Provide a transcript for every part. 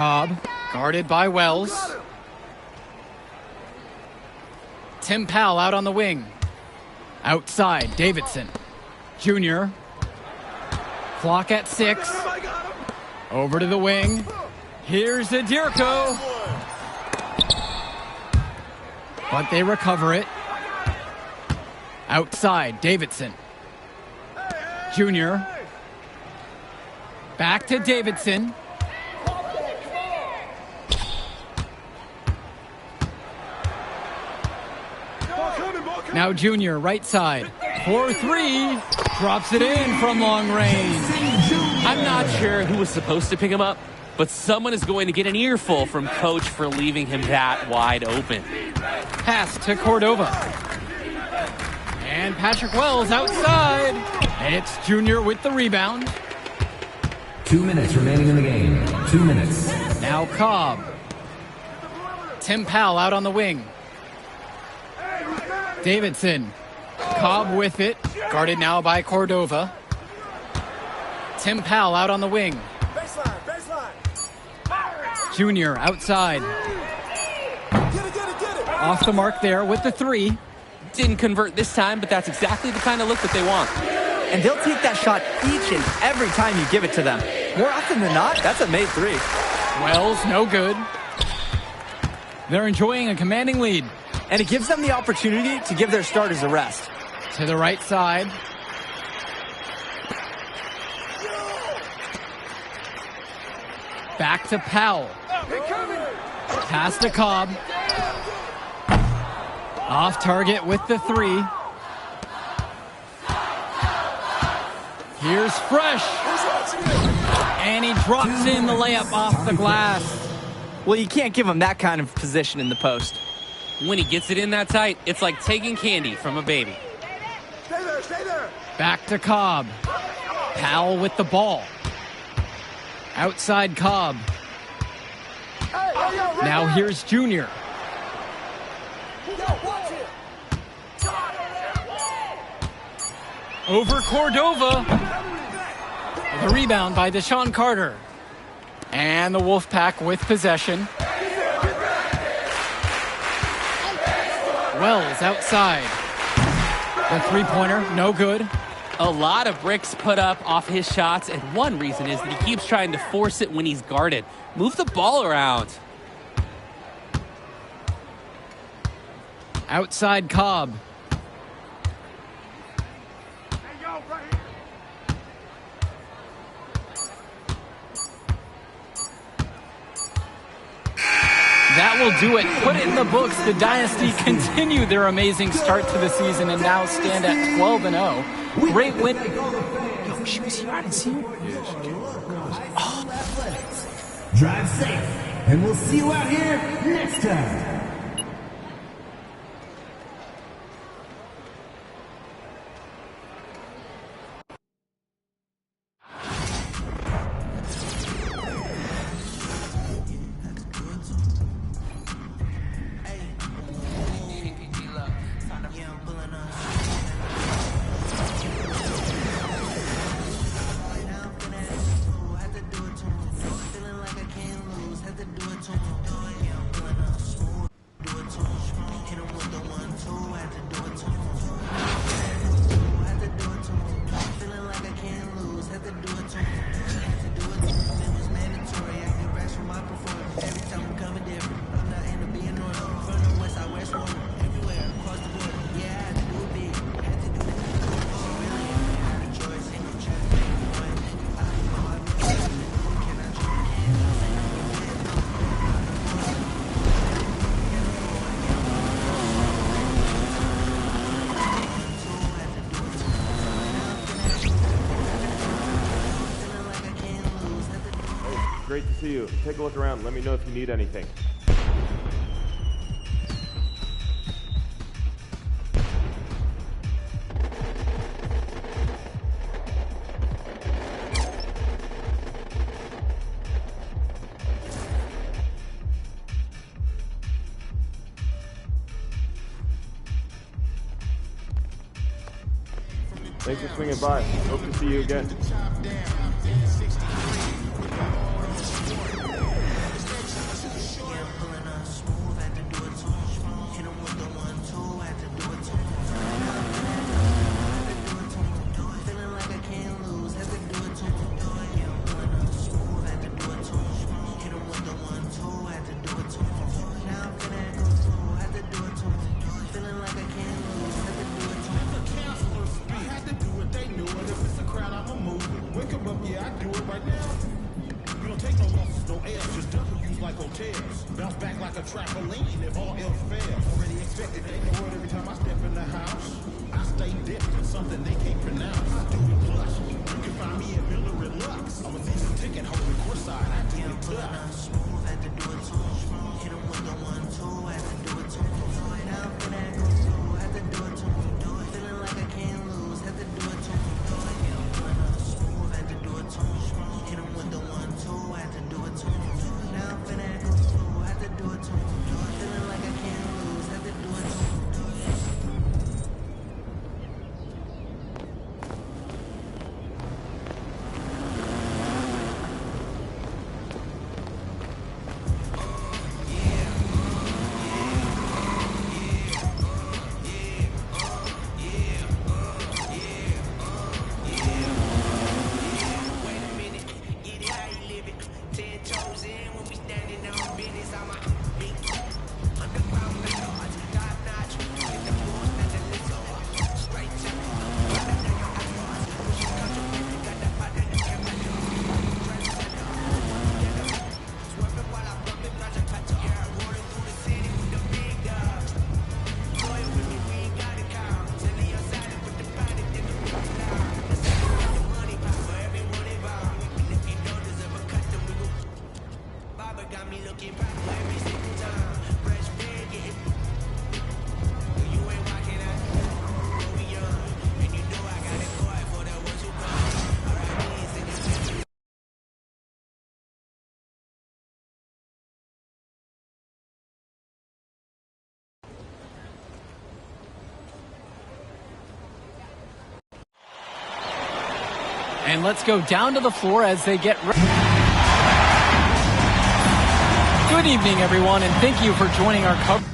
Cobb, guarded by Wells. Tim Powell out on the wing. Outside, Davidson. Junior. Clock at 6. Over to the wing. Here's Adirko. But they recover it. Outside, Davidson. Junior. Back to Davidson. Now Junior, right side. 4-3. Drops it in from long range. I'm not sure who was supposed to pick him up, but someone is going to get an earful from Coach for leaving him that wide open. Pass to Cordova. And Patrick Wells outside. And it's Junior with the rebound. 2 minutes remaining in the game. 2 minutes. Now Cobb. Tim Powell out on the wing. Davidson. Cobb with it. Guarded now by Cordova. Tim Powell out on the wing. Junior outside. Off the mark there with the 3. Didn't convert this time, but that's exactly the kind of look that they want. And they'll take that shot each and every time you give it to them. More often than not, that's a made 3. Wells, no good. They're enjoying a commanding lead. And it gives them the opportunity to give their starters a rest. To the right side. Back to Powell. Pass to Cobb. Off target with the 3. Here's Fresh. And he drops in the layup off the glass. Well, you can't give him that kind of position in the post. When he gets it in that tight, it's like taking candy from a baby. Stay there. Back to Cobb. Powell with the ball. Outside Cobb. Now here's Junior. Over Cordova. The rebound by Deshaun Carter. And the Wolfpack with possession. Wells outside. The three-pointer, no good. A lot of bricks put up off his shots, and one reason is that he keeps trying to force it when he's guarded. Move the ball around. Outside Cobb. That will do it. Put it in the books. The Dynasty continue their amazing start to the season and now stand at 12-0. Great win. Yo, she was here. I didn't see her. Yeah, she came on. Drive safe, and we'll see you out here next time. Great to see you. Take a look around. Let me know if you need anything. Thanks for swinging by. Hope to see you again. Bounce back like a trampoline if all else fails. Already expected, they know it every time I step in the house. I stay dipped, something they can't pronounce. I do it plus. You can find me at Miller and Lux. I'm a season ticket holder, courtside. I do it plus. Smooth, had to do it too. Hit him with the 1-2, had to do it too. Throw it out for that go through, had to do it too. Feeling like I can't lose, had to do it too. Hit him with another smooth, had to do it too. Hit him with the 1-2, had to do it too. Throw it out for that go through, had to do it too. Feeling like I can't lose, had to do it too. And let's go down to the floor as they get ready. Good evening, everyone, and thank you for joining our coverage.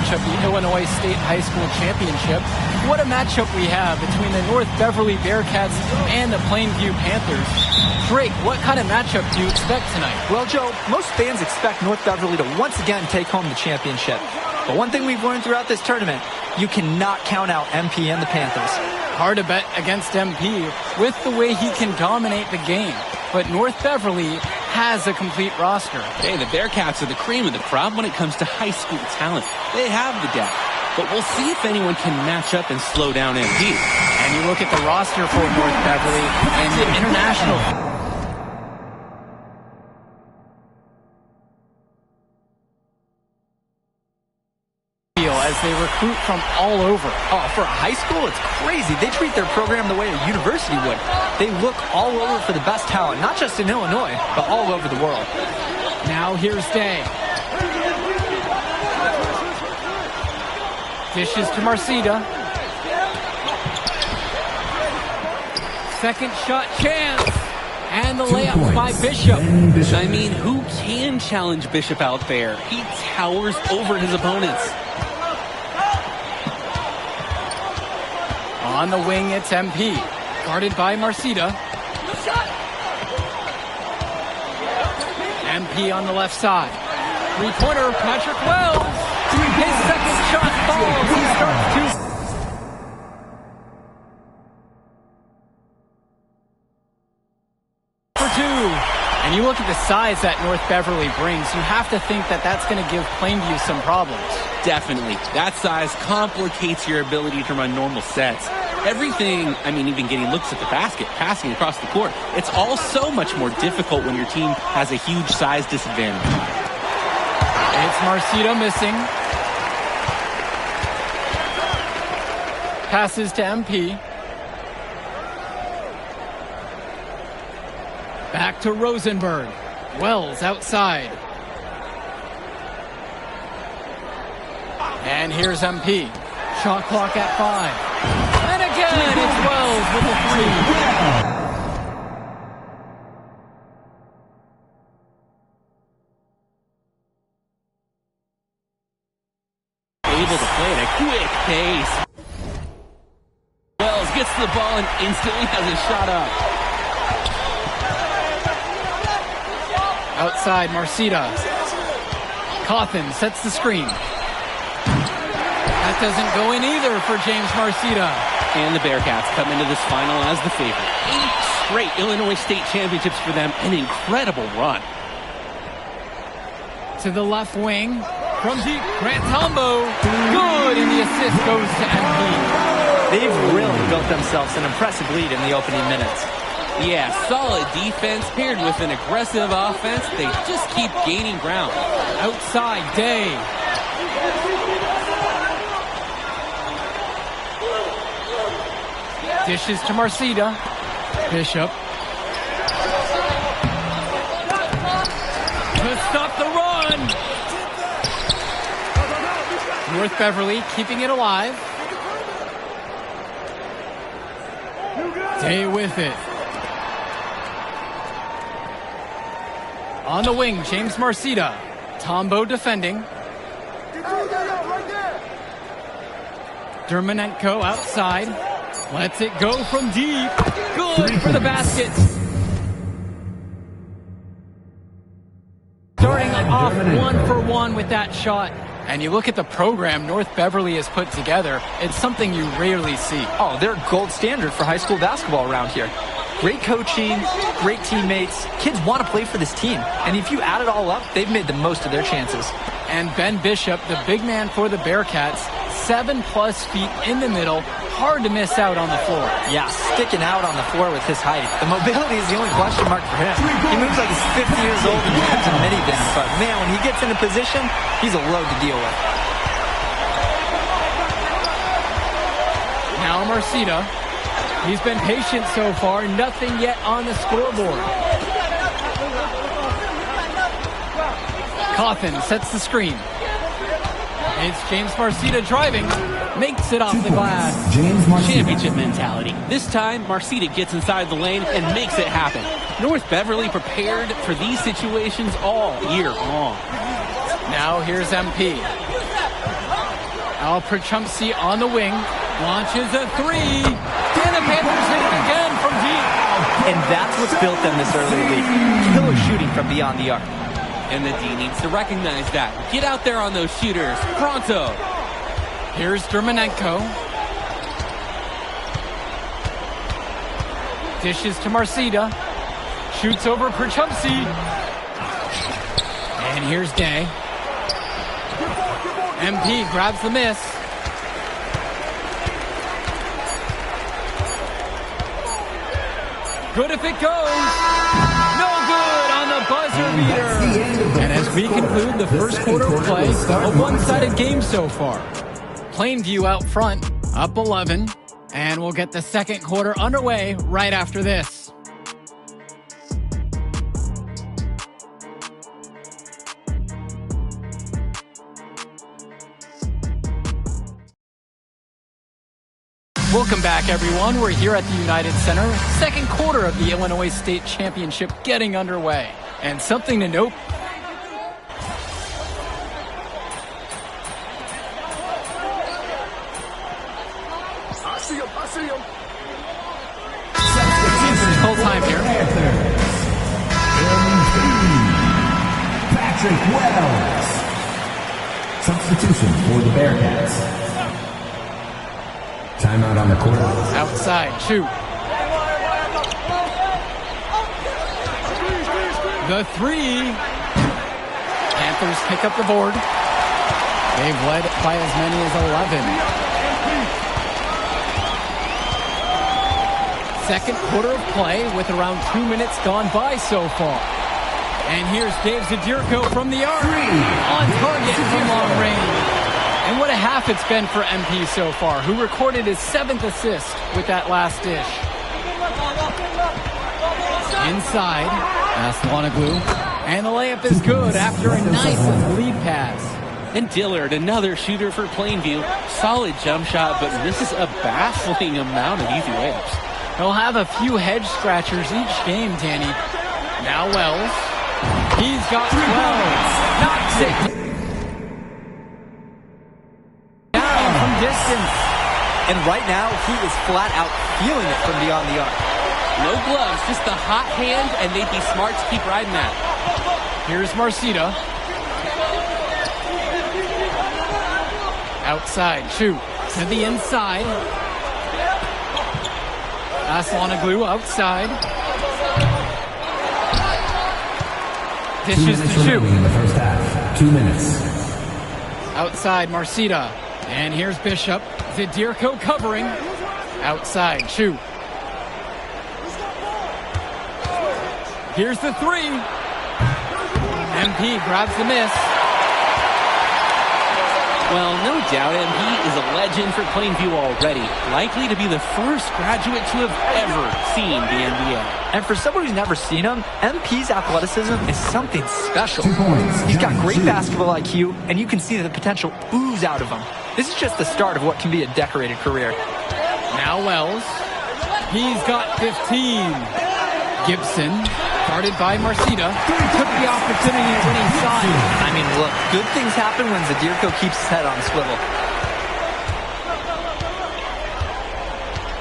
Of the Illinois State High School Championship. What a matchup we have between the North Beverly Bearcats and the Plainview Panthers. Drake, what kind of matchup do you expect tonight? Well, Joe, most fans expect North Beverly to once again take home the championship. But one thing we've learned throughout this tournament, you cannot count out MP and the Panthers. Hard to bet against MP with the way he can dominate the game. But North Beverly has a complete roster. Hey, the Bearcats are the cream of the crop when it comes to high school talent. They have the depth. But we'll see if anyone can match up and slow down MP. And you look at the roster for North Beverly and the international... as they recruit from all over. Oh, for a high school, it's crazy. They treat their program the way a university would. They look all over for the best talent, not just in Illinois, but all over the world. Now here's Day. Dishes to Marcida. Second shot chance. And the layup by Bishop. I mean, who can challenge Bishop out there? He towers over his opponents. On the wing, it's MP. Guarded by Marcita. MP on the left side. Three-pointer, Patrick Wells. His second shot falls. He starts to... for two. And you look at the size that North Beverly brings, you have to think that that's going to give Plainview some problems. Definitely. That size complicates your ability to run normal sets. Everything, even getting looks at the basket, passing across the court, it's all so much more difficult when your team has a huge size disadvantage. It's Marcita missing. Passes to MP. Back to Rosenberg. Wells outside. And here's MP. Shot clock at 5. And again, it's Wells with a three. Able to play at a quick pace. Wells gets the ball and instantly has a shot up. Outside, Marcita. Cawthon sets the screen. That doesn't go in either for James Marcita. And the Bearcats come into this final as the favorite. 8 straight Illinois State championships for them. An incredible run. To the left wing. From deep, Grant Tombo. Good, and the assist goes to MP. They've really built themselves an impressive lead in the opening minutes. Yeah, solid defense paired with an aggressive offense. They just keep gaining ground. Outside, Day. Dishes to Marcita. Bishop. To stop the run. North Beverly keeping it alive. Day with it. On the wing, James Marcita. Tombo defending. Dermanenko outside. Lets it go from deep. Good for the basket. Starting off 1-for-1 with that shot. And you look at the program North Beverly has put together, it's something you rarely see. Oh, they're gold standard for high school basketball around here. Great coaching, great teammates. Kids want to play for this team. And if you add it all up, they've made the most of their chances. And Ben Bishop, the big man for the Bearcats, 7+ feet in the middle, hard to miss out on the floor. Yeah, sticking out on the floor with his height. The mobility is the only question mark for him. He moves like he's 50 years old and drives a minivan, but man, when he gets into position, he's a load to deal with. Now Marcita. He's been patient so far, nothing yet on the scoreboard. Cawthon sets the screen. It's James Marcita driving, makes it off the glass. Championship mentality. This time, Marcita gets inside the lane and makes it happen. North Beverly prepared for these situations all year long. Now here's MP. Al Prachumsky on the wing, launches a three. And the Panthers hit it again from deep. And that's what's built them this early lead. Killer shooting from beyond the arc. And the D needs to recognize that. Get out there on those shooters. Pronto. Here's Dermanenko. Dishes to Marcita. Shoots over Prachumsky. And here's Day. MP grabs the miss. Good if it goes. No good on the buzzer beater. And as we conclude the first quarter of play, a one-sided game so far. Plainview out front, up 11. And we'll get the second quarter underway right after this. Welcome back, everyone. We're here at the United Center. Second quarter of the Illinois State Championship getting underway. And something to note, see him. I see him. Full time here. Patrick Wells. Substitution for the Bearcats. Timeout on the court. Outside, shoot. The three. Panthers pick up the board. They've led by as many as 11. Second quarter of play with around 2 minutes gone by so far. And here's Dave Zadirko from the arc. On target from long range. And what a half it's been for MP so far, who recorded his 7th assist with that last dish. Inside, Aslanoglu. And the layup is good after a nice lead pass. And Dillard, another shooter for Plainview. Solid jump shot, but misses a baffling amount of easy layups. He'll have a few head scratchers each game, Danny. Now Wells. He's got 12. Knocks it down from distance. And right now, he is flat out feeling it from beyond the arc. No gloves, just the hot hand, and they'd be smart to keep riding that. Here's Marcita. Outside, shoot. To the inside. Aslanoglu outside. Dishes to shoot. In the first half. 2 minutes. Outside, Marcita. And here's Bishop. Zadirko covering. Outside, shoot. Here's the three. MP grabs the miss. Well, no doubt MP is a legend for Plainview already. Likely to be the first graduate to have ever seen the NBA. And for someone who's never seen him, MP's athleticism is something special. 2 points. He's got great basketball IQ, and you can see the potential ooze out of him. This is just the start of what can be a decorated career. Now Wells. He's got 15. Gibson, guarded by Marcita, took the opportunity when he saw it. I mean, look, good things happen when Zadirko keeps his head on a swivel.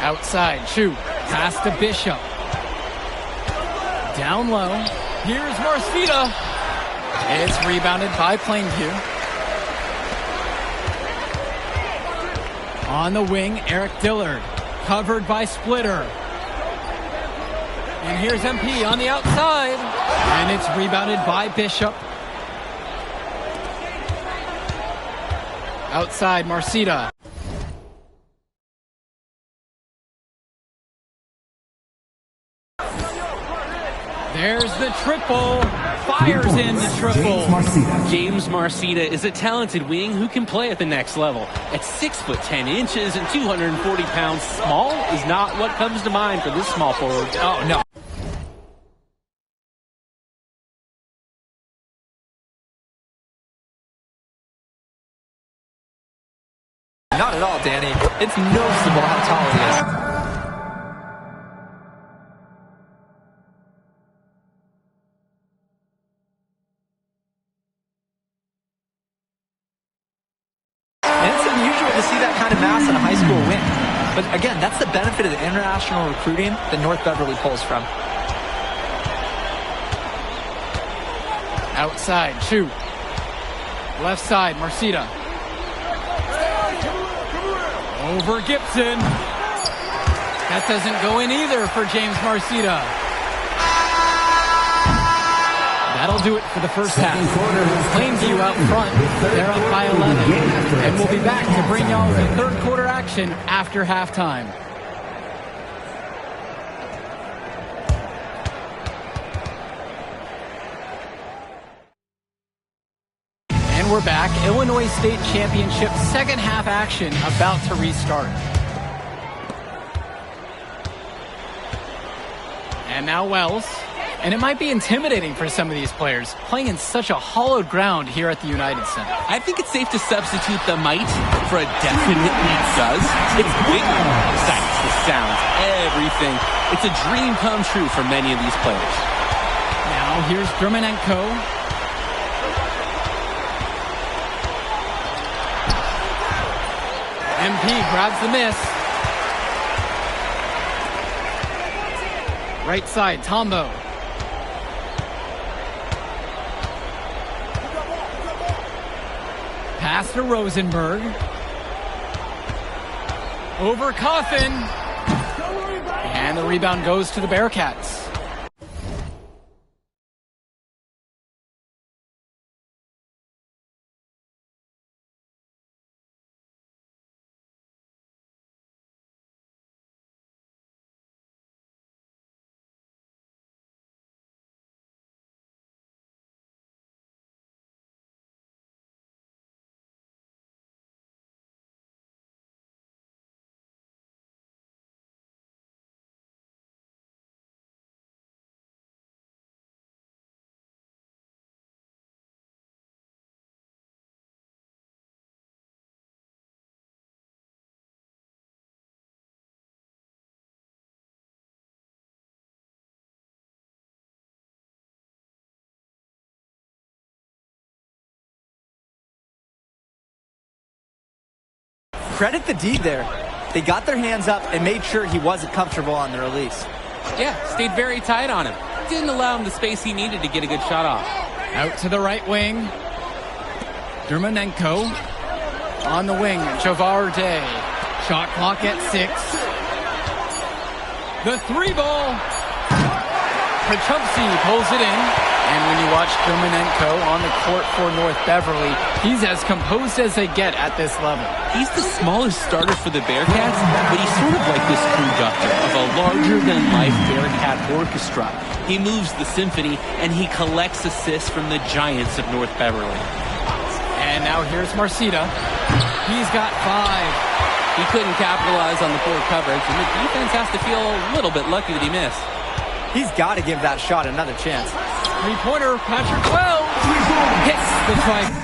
Outside, shoot. Pass to Bishop. Down low. Here's Marcita. It's rebounded by Plainview. On the wing, Eric Dillard. Covered by Splitter. And here's MP on the outside. And it's rebounded by Bishop. Outside, Marcita. There's the triple. Fires in the triple. James Marcita is a talented wing who can play at the next level. At 6'10" and 240 pounds, small is not what comes to mind for this small forward. Oh, no. Not at all, Danny. It's noticeable how tall he is. And it's unusual to see that kind of mass in a high school wing. But again, that's the benefit of the international recruiting that North Beverly pulls from. Outside, shoot. Left side, Marcita. Over Gibson. That doesn't go in either for James Marcita. That'll do it for the first half. Plainview out front. They're up by 11. And we'll be back to bring y'all the third quarter action after halftime. And we're back. Illinois State Championship second half action about to restart. And now Wells. And it might be intimidating for some of these players, playing in such a hollowed ground here at the United Center. I think it's safe to substitute the might for a definitely does. It's bigger, the sights, the sounds, everything. It's a dream come true for many of these players. Now here's Drumanenko. MP grabs the miss. Right side, Tombo. Pass to Rosenberg. Over Coffin. And the rebound goes to the Bearcats. Credit the D there. They got their hands up and made sure he wasn't comfortable on the release. Yeah, stayed very tight on him. Didn't allow him the space he needed to get a good shot off. Out to the right wing. Dermanenko on the wing. Javarde. Shot clock at 6. The 3-ball. Pachupsi pulls it in. And when you watch Dermanenko on the court for North Beverly, he's as composed as they get at this level. He's the smallest starter for the Bearcats, but he's sort of like this conductor of a larger-than-life Bearcat orchestra. He moves the symphony, and he collects assists from the giants of North Beverly. And now here's Marcita. He's got 5. He couldn't capitalize on the poor coverage, and the defense has to feel a little bit lucky that he missed. He's got to give that shot another chance. Three-pointer, Patrick Wells hits the try.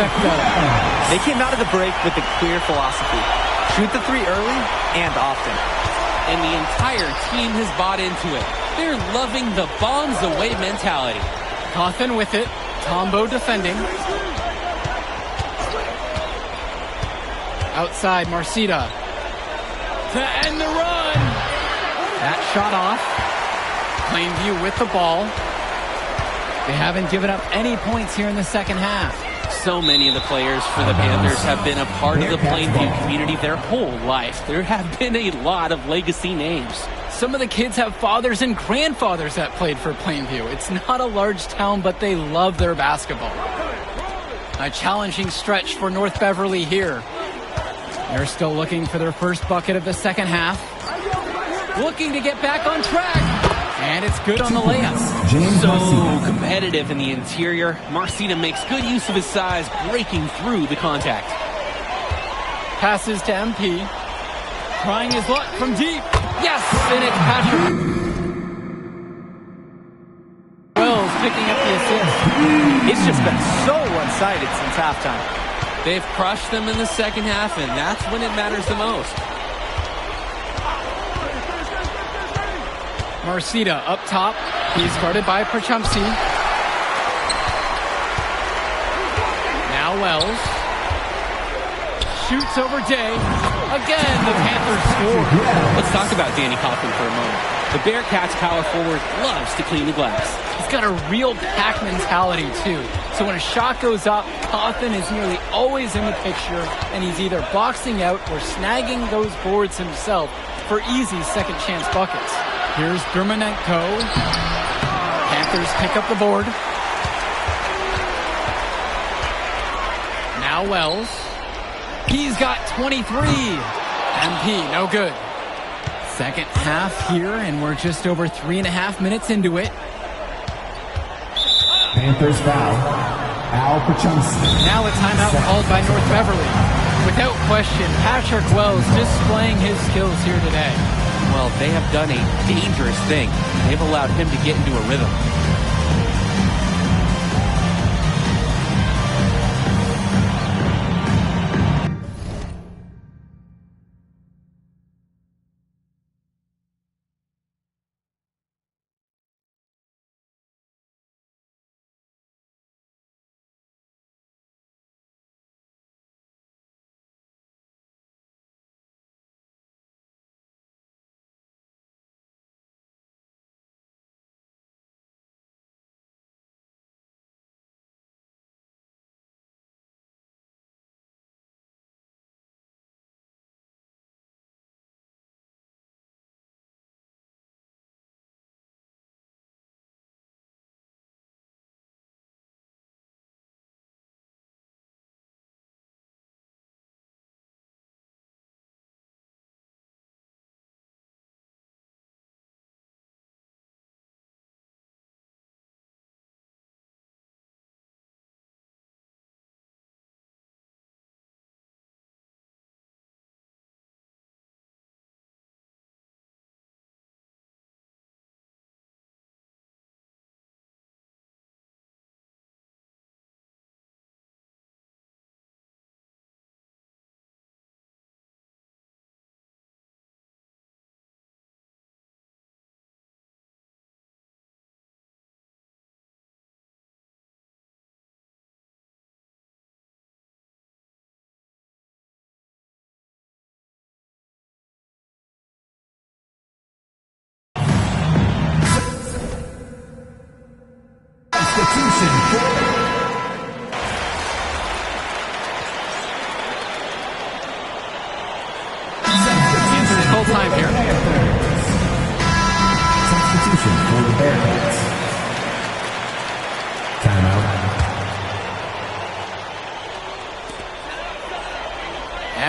check that out. They came out of the break with a clear philosophy. Shoot the three early and often. And the entire team has bought into it. They're loving the bombs away mentality. Cawthon with it. Tombo defending. Outside, Marcita. To end the run. That shot off. Plainview with the ball. They haven't given up any points here in the second half. So many of the players for the Panthers have been a part of the Plainview community their whole life. There have been a lot of legacy names. Some of the kids have fathers and grandfathers that played for Plainview. It's not a large town, but they love their basketball. A challenging stretch for North Beverly here. They're still looking for their first bucket of the second half. Looking to get back on track. And it's good on the layup. So competitive in the interior. Marcina makes good use of his size, breaking through the contact. Passes to MP. Trying his luck from deep. Yes! And it's Patrick Wells picking up the assist. It's just been so one-sided since halftime. They've crushed them in the second half, and that's when it matters the most. Marcita up top. He's guarded by Prachumsky. Now Wells. Shoots over Day. Again, the Panthers score. Let's talk about Danny Cawthon for a moment. The Bearcats power forward loves to clean the glass. He's got a real pack mentality, too. So when a shot goes up, Cawthon is nearly always in the picture, and he's either boxing out or snagging those boards himself for easy second-chance buckets. Here's Dermonenko. Panthers pick up the board. Now Wells. He's got 23. MP, no good. Second half here, and we're just over 3.5 minutes into it. Panthers foul. Al Pachumsky. Now a timeout called by North Beverly. Without question, Patrick Wells displaying his skills here today. Well, they have done a dangerous thing. They've allowed him to get into a rhythm. Panthers full time here. Substitution for the Bearcats. Timeout.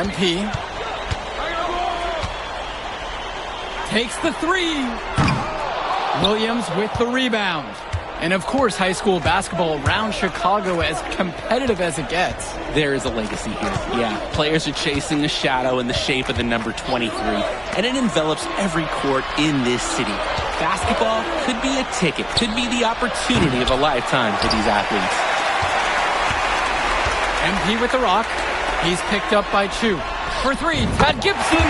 MP takes the three. Williams with the rebound. And of course, high school basketball around Chicago as competitive as it gets. There is a legacy here. Yeah, players are chasing the shadow in the shape of the number 23, and it envelops every court in this city. Basketball could be a ticket, could be the opportunity of a lifetime for these athletes. MP with the rock. He's picked up by Chu. For three, Todd Gibson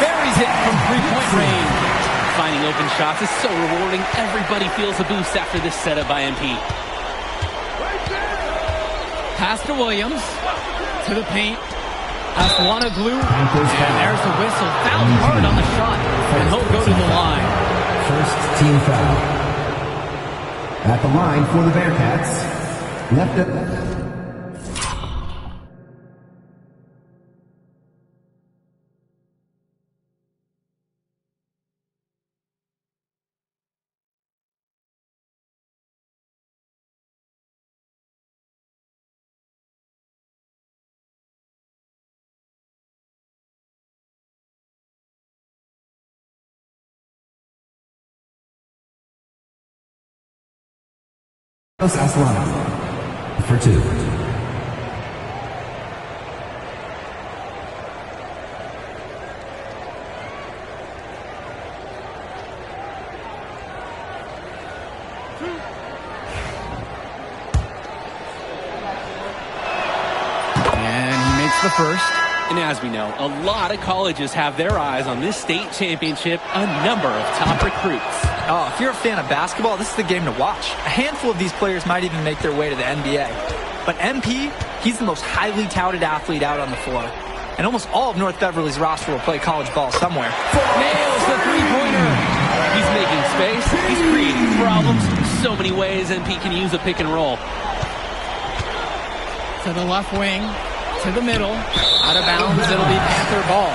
buries it from three-point range. Finding open shots is so rewarding. Everybody feels a boost after this setup by MP. Pass to Williams. To the paint. Aswana glue. And there's the whistle. Fouled hard on the shot. And he'll go to the line. First team foul. At the line for the Bearcats. Left it. Aswana for two. And he makes the first. And as we know, a lot of colleges have their eyes on this state championship, a number of top recruits. Oh, if you're a fan of basketball, this is the game to watch. A handful of these players might even make their way to the NBA. But MP, he's the most highly touted athlete out on the floor. And almost all of North Beverly's roster will play college ball somewhere. Nails the three-pointer. He's making space. He's creating problems. So many ways MP can use a pick and roll. To the left wing. To the middle. Out of bounds. It'll be Panther ball.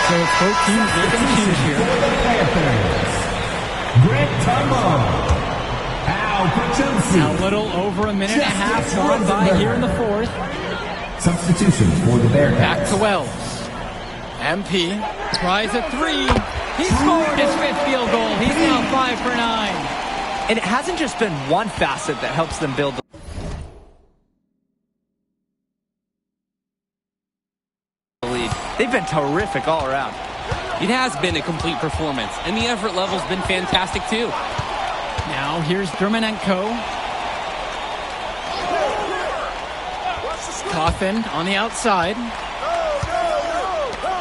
So it's both teams making the choose here. Grant Tumbo. Al Pachumsi. Now a little over a minute and a half gone by here in the fourth. Substitution for the Bearcats. Back to Wells. MP tries a three. He scored his fifth field goal. He's now 5 for 9. And it hasn't just been one facet that helps them build the lead. They've been terrific all around. It has been a complete performance, and the effort level's been fantastic too. Now here's Dermanenko. Coffin on the outside.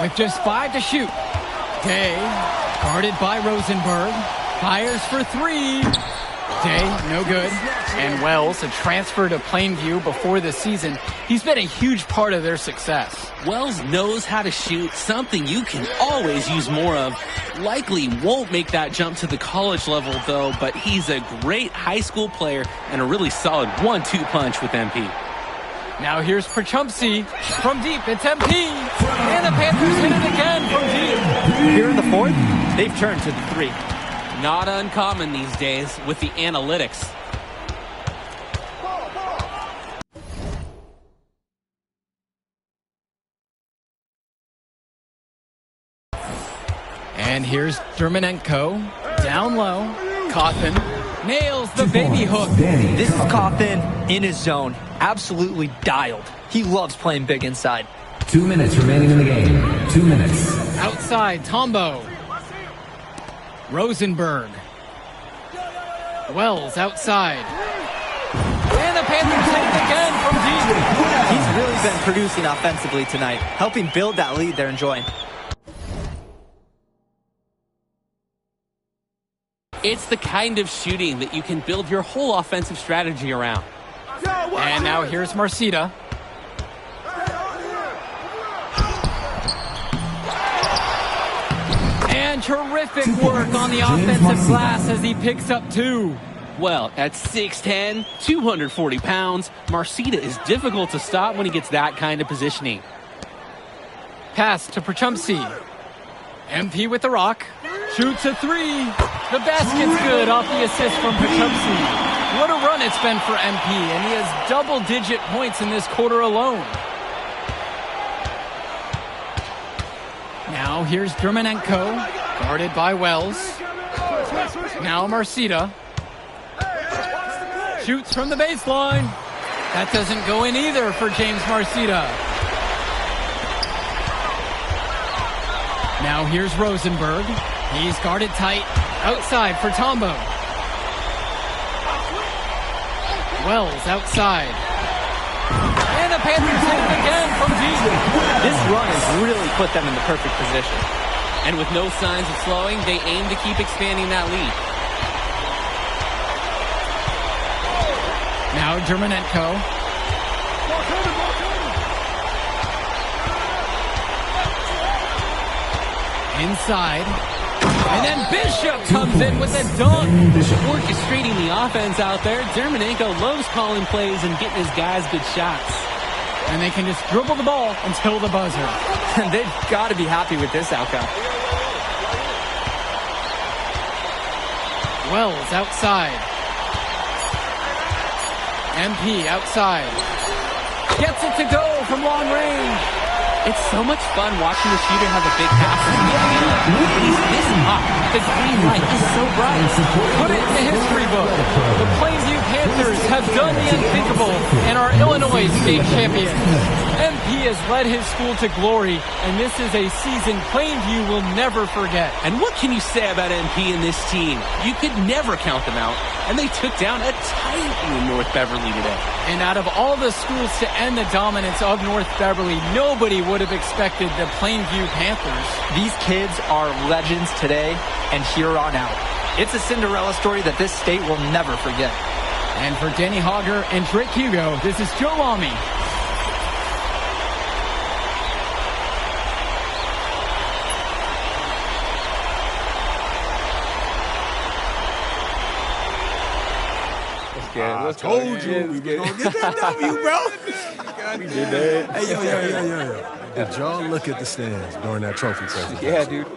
With just 5 to shoot. Day, guarded by Rosenberg. Fires for three. Day, no good. And Wells, a transfer to Plainview before the season. He's been a huge part of their success. Wells knows how to shoot, something you can always use more of. Likely won't make that jump to the college level, though, but he's a great high school player and a really solid 1-2 punch with MP. Now here's Pachumsi from deep. It's MP. And the Panthers hit it again from deep. Here in the fourth, they've turned to the three. Not uncommon these days with the analytics. And here's Dermanenko. Down low. Coffin nails the baby hook. This is Coffin in his zone. Absolutely dialed. He loves playing big inside. 2 minutes remaining in the game. 2 minutes. Outside, Tombo. Rosenberg. Wells outside. And the Panthers hit it again from deep. He's really been producing offensively tonight, helping build that lead they're enjoying. It's the kind of shooting that you can build your whole offensive strategy around. And now here's Marcita. And terrific work on the offensive glass as he picks up 2. Well, at 6'10", 240 pounds, Marcita is difficult to stop when he gets that kind of positioning. Pass to Pachumsi. MP with the rock. Shoots a 3. The basket's good off the assist from Pachumsi. What a run it's been for MP, and he has double-digit points in this quarter alone. Now here's Dermanenko, guarded by Wells. Now Marcita. Shoots from the baseline. That doesn't go in either for James Marcita. Now here's Rosenberg. He's guarded tight. Outside for Tombo. Wells outside. And the Panthers hit it again from deep. This run has really put them in the perfect position. And with no signs of slowing, they aim to keep expanding that lead. Now Germanenko. Inside. And then Bishop comes in with a dunk. Orchestrating the offense out there. Germanenko loves calling plays and getting his guys good shots. And they can just dribble the ball until the buzzer. And they've got to be happy with this outcome. Wells outside. MP outside. Gets it to go from long range. It's so much fun watching the shooter have a big pass. He's this hot. The green light is so bright. Put it in the history book. The Plainview Panthers have done the unthinkable and are Illinois state champions. MP has led his school to glory, and this is a season Plainview will never forget. And what can you say about MP and this team? You could never count them out, and they took down a Titan North Beverly today. And out of all the schools to end the dominance of North Beverly, nobody would have expected the Plainview Panthers. These kids are legends today and here on out. It's a Cinderella story that this state will never forget. And for Danny Hogger and Drake Hugo, this is Joe Lamy. I told you we were gonna get that W, bro. We did that. Hey, yo. Did y'all look at the stands during that trophy presentation? Yeah, dude.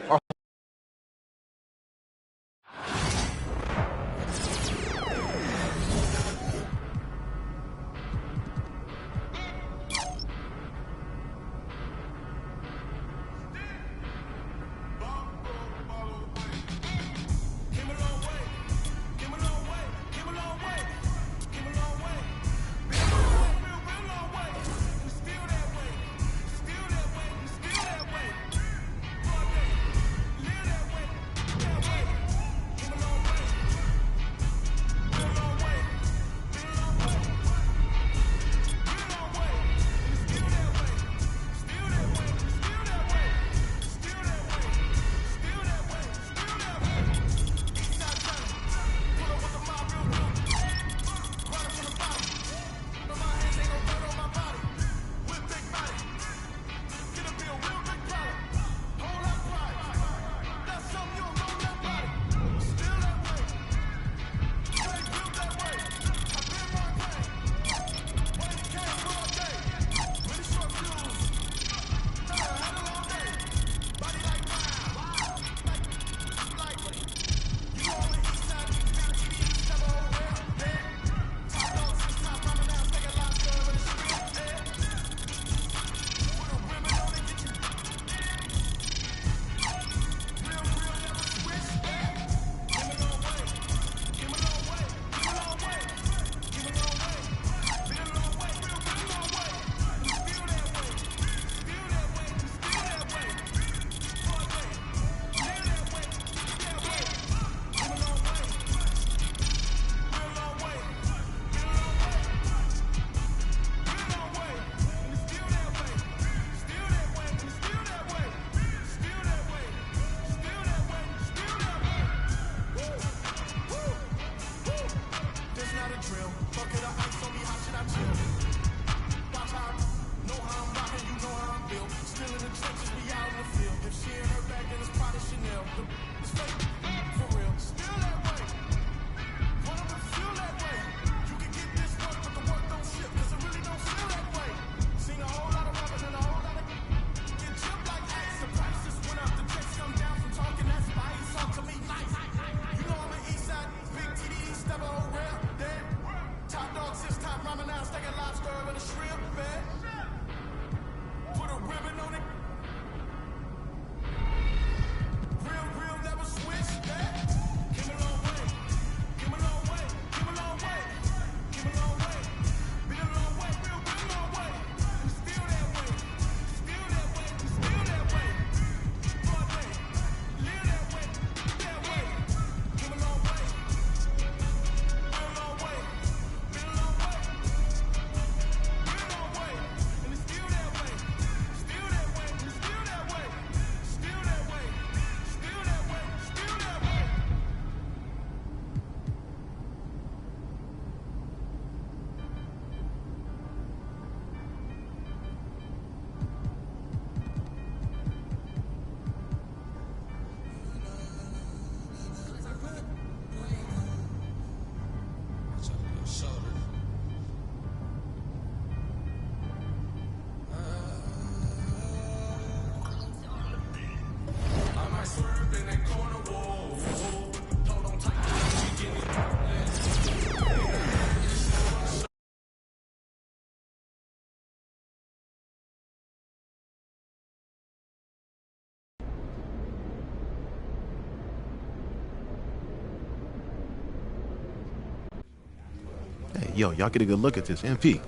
Hey, yo, y'all get a good look at this. MP, you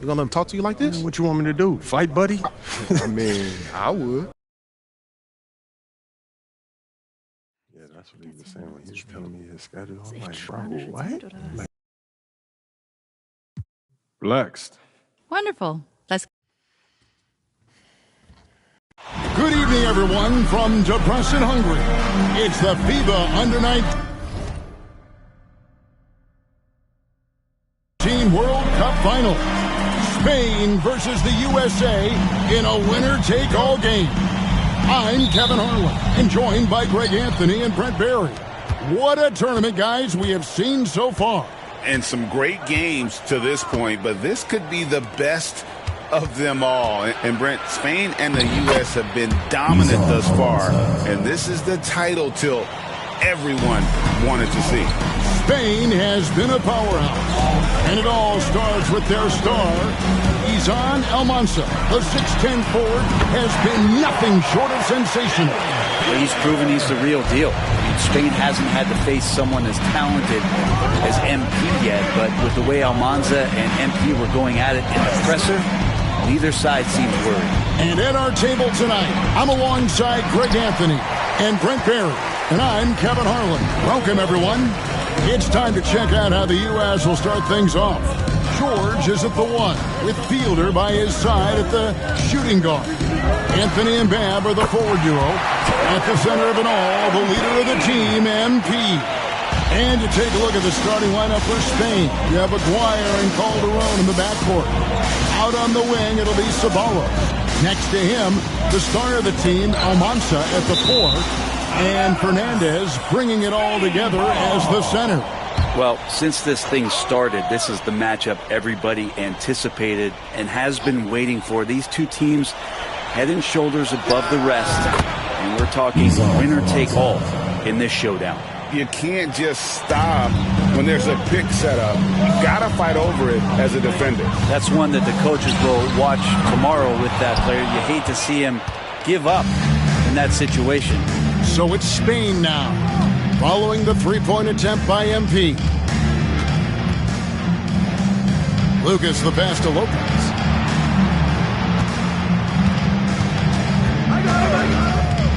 gonna let him talk to you like this? What you want me to do? Fight, buddy? I mean, I would. Yeah, that's what he was saying when he was telling me his schedule. I'm like, bro, what? Like, relaxed. Wonderful. Let's. Good evening, everyone, from depressing Hungary. It's the FIBA Under-19 World Cup Final. Spain versus the USA in a winner-take-all game. I'm Kevin Harlan, and joined by Greg Anthony and Brent Barry. What a tournament, guys, we have seen so far. And some great games to this point, but this could be the best of them all. And Brent, Spain and the U.S. have been dominant thus far, and this is the title tilt everyone wanted to see. Spain has been a powerhouse, and it all starts with their star, Izan Almansa. The 6'10 forward has been nothing short of sensational. Well, he's proven he's the real deal. Spain hasn't had to face someone as talented as MP yet, but with the way Almanza and MP were going at it in the presser, neither side seems worried. And at our table tonight, I'm alongside Greg Anthony and Brent Barry, and I'm Kevin Harlan. Welcome, everyone. It's time to check out how the U.S. will start things off. George is at the one, with Fielder by his side at the shooting guard. Anthony and Bab are the forward duo. At the center of it all, the leader of the team, MP. And to take a look at the starting lineup for Spain, you have Aguirre and Calderon in the backcourt. Out on the wing, it'll be Ceballos. Next to him, the star of the team, Almansa at the 4. And Fernandez bringing it all together as the center. Well, since this thing started, this is the matchup everybody anticipated and has been waiting for. These two teams head and shoulders above the rest. And we're talking winner take all in this showdown. You can't just stop when there's a pick set up. You got to fight over it as a defender. That's one that the coaches will watch tomorrow with that player. You hate to see him give up in that situation. So it's Spain now, following the three-point attempt by MP. Lucas the pass to Lopez.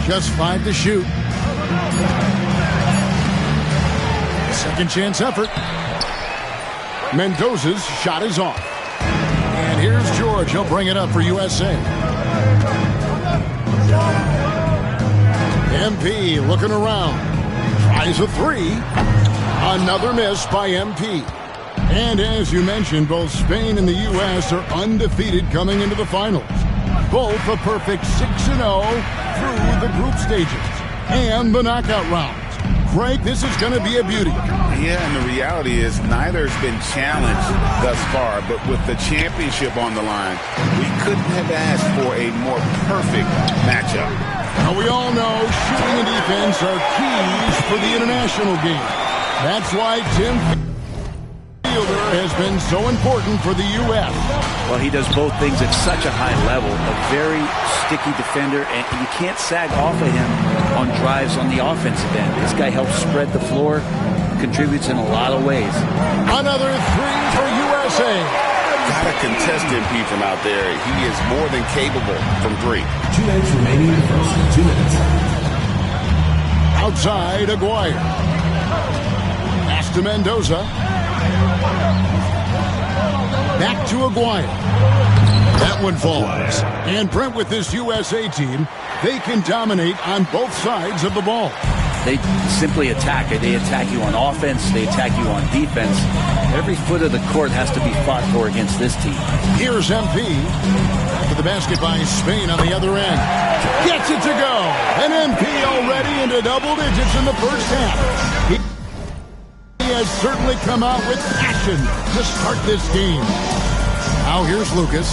Just 5 to shoot. Second chance effort. Mendoza's shot is off. And here's George. He'll bring it up for USA. MP looking around. Tries a 3. Another miss by MP. And as you mentioned, both Spain and the U.S. are undefeated coming into the finals. Both a perfect 6-0 through the group stages and the knockout rounds. Greg, this is going to be a beauty. Yeah, and the reality is neither's been challenged thus far, but with the championship on the line, we couldn't have asked for a more perfect matchup. Now, we all know shooting and defense are keys for the international game. That's why Tim Fielder has been so important for the U.S. Well, he does both things at such a high level. A very sticky defender, and you can't sag off of him on drives on the offensive end. This guy helps spread the floor, contributes in a lot of ways. Another 3 for USA. Got to contest MP from out there. He is more than capable from 3. 2 minutes remaining in the first. 2 minutes. Outside, Aguirre. Pass to Mendoza. Back to Aguirre. That one falls. And Brent, with this USA team, they can dominate on both sides of the ball. They simply attack it. They attack you on offense. They attack you on defense. Every foot of the court has to be fought for against this team. Here's MP. To the basket by Spain on the other end. Gets it to go. And MP already into double digits in the first half. He has certainly come out with passion to start this game. Now here's Lucas.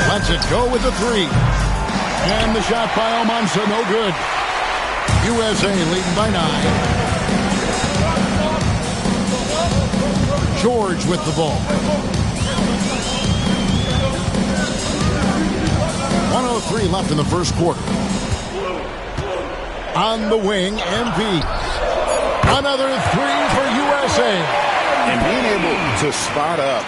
Lets it go with the 3. And the shot by Almansa, no good. USA leading by 9. George with the ball. 1:03 left in the first quarter. On the wing, MP. Another 3 for USA. USA. And being able to spot up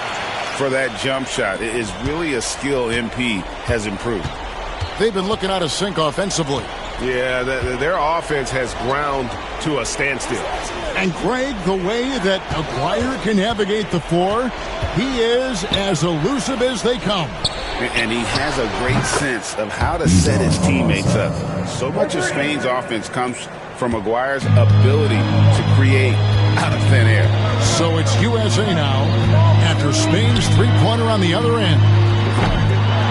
for that jump shot is really a skill MP has improved. They've been looking out of sync offensively. Yeah, their offense has ground to a standstill. And Greg, the way that Aguirre can navigate the floor, he is as elusive as they come. And he has a great sense of how to set his teammates up. So much of Spain's offense comes from Aguirre's ability to create out of thin air. So it's USA now after Spain's three-pointer on the other end.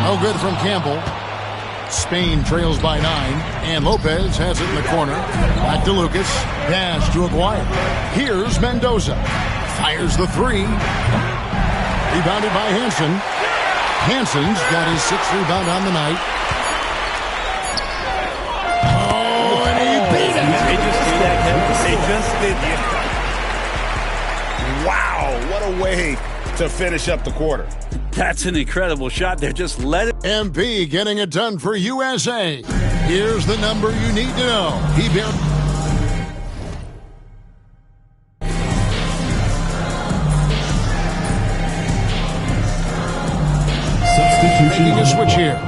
No good from Campbell. Spain trails by 9, and Lopez has it in the corner. Back to Lucas. Pass to Aguirre. Here's Mendoza. Fires the three. Rebounded by Hansen. Hansen's got his 6th rebound on the night. Oh, and he beat it. They just do that, Kevin. They just did it. Wow, what a way to finish up the quarter. That's an incredible shot. They're just let it. MP getting it done for USA. Here's the number you need to know. He barely... Making a switch here.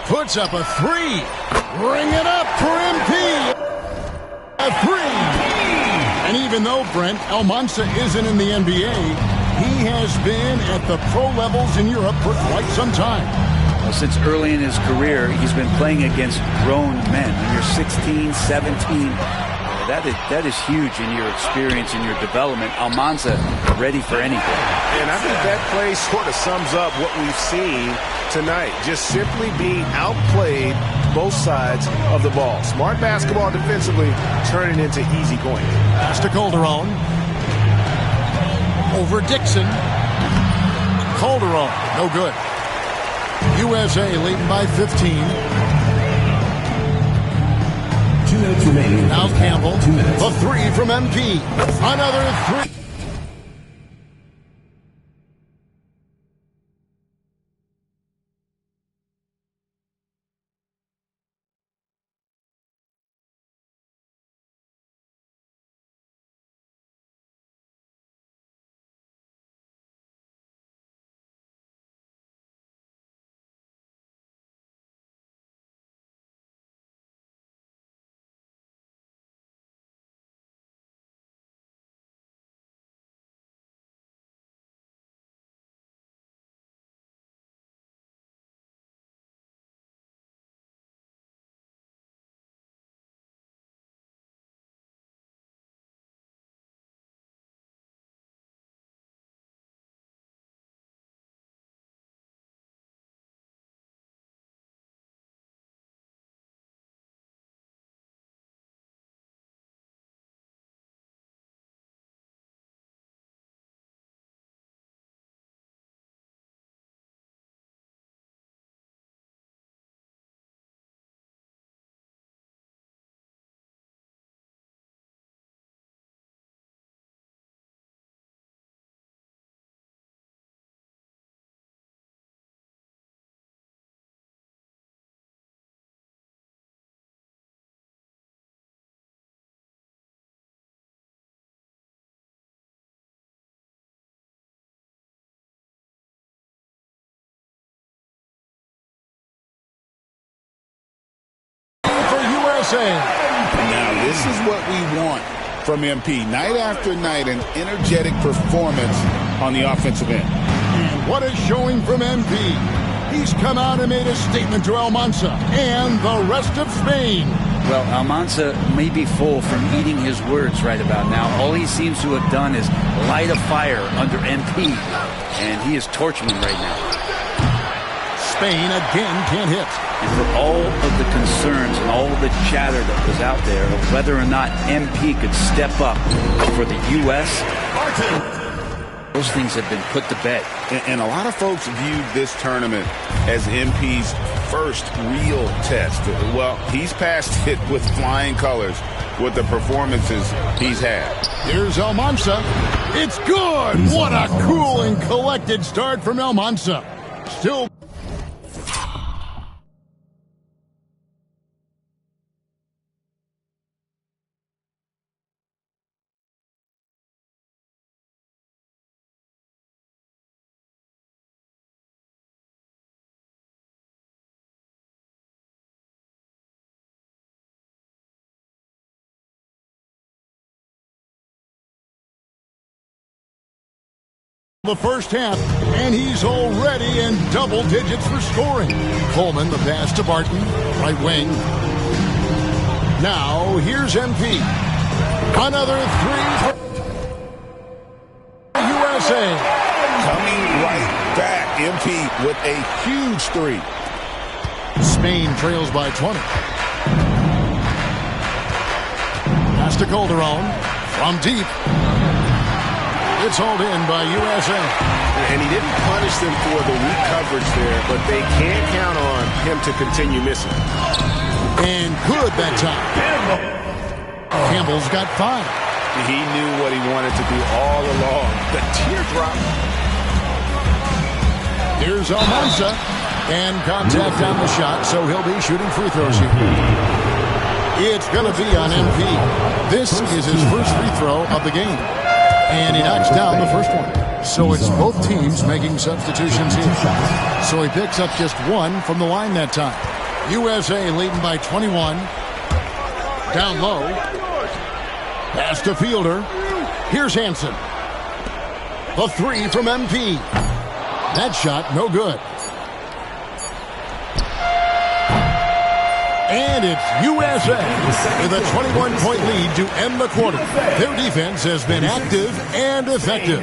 Puts up a three. Bring it up for MP. A three. And even though, Brent, Almanza isn't in the NBA, he has been at the pro levels in Europe for quite some time. Well, since early in his career, he's been playing against grown men. When you're 16, 17, that is huge in your experience and your development. Almanza ready for anything. And I think that play sort of sums up what we've seen tonight. Just simply being outplayed both sides of the ball. Smart basketball defensively, turning into easy going. Pass to Calderon. Over Dixon. Calderon, no good. USA leading by 15. 2 minutes remaining. Now Campbell. 2 minutes. The three from MP. Another three. Now, this is what we want from MP. Night after night, an energetic performance on the offensive end. And what a showing from MP. He's come out and made a statement to Almanza and the rest of Spain. Well, Almanza may be full from eating his words right about now. All he seems to have done is light a fire under MP, and he is torching him right now. Spain again can't hit. And for all of the concerns and all the chatter that was out there of whether or not MP could step up for the U.S., those things have been put to bed. And a lot of folks viewed this tournament as MP's first real test. Well, he's passed it with flying colors with the performances he's had. Here's Almanza. It's good. What a cool and collected start from Almanza. Still. The first half, and he's already in double digits for scoring. Coleman, the pass to Barton, right wing. Now, here's MP. Another three for USA. Coming right back, MP with a huge three. Spain trails by 20. Pass to Calderon from deep. It's hauled in by USA. And he didn't punish them for the weak coverage there, but they can't count on him to continue missing. And good that time. Campbell's got 5. He knew what he wanted to do all along. The teardrop. Here's Almanza. And contact on the shot, so he'll be shooting free throws here. It's going to be on MP. This is his first free throw of the game. And he knocks down the first one. So it's both teams making substitutions here. So he picks up just 1 from the line that time. USA leading by 21. Down low. Pass to Fielder. Here's Hansen. The 3 from MP. That shot, no good. And it's USA with a 21-point lead to end the quarter. Their defense has been active and effective.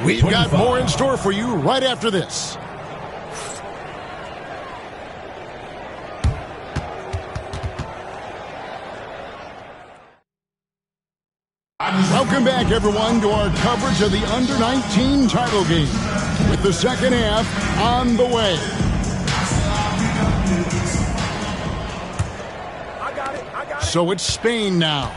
We've got more in store for you right after this. Welcome back, everyone, to our coverage of the Under-19 title game with the second half on the way. So it's Spain now.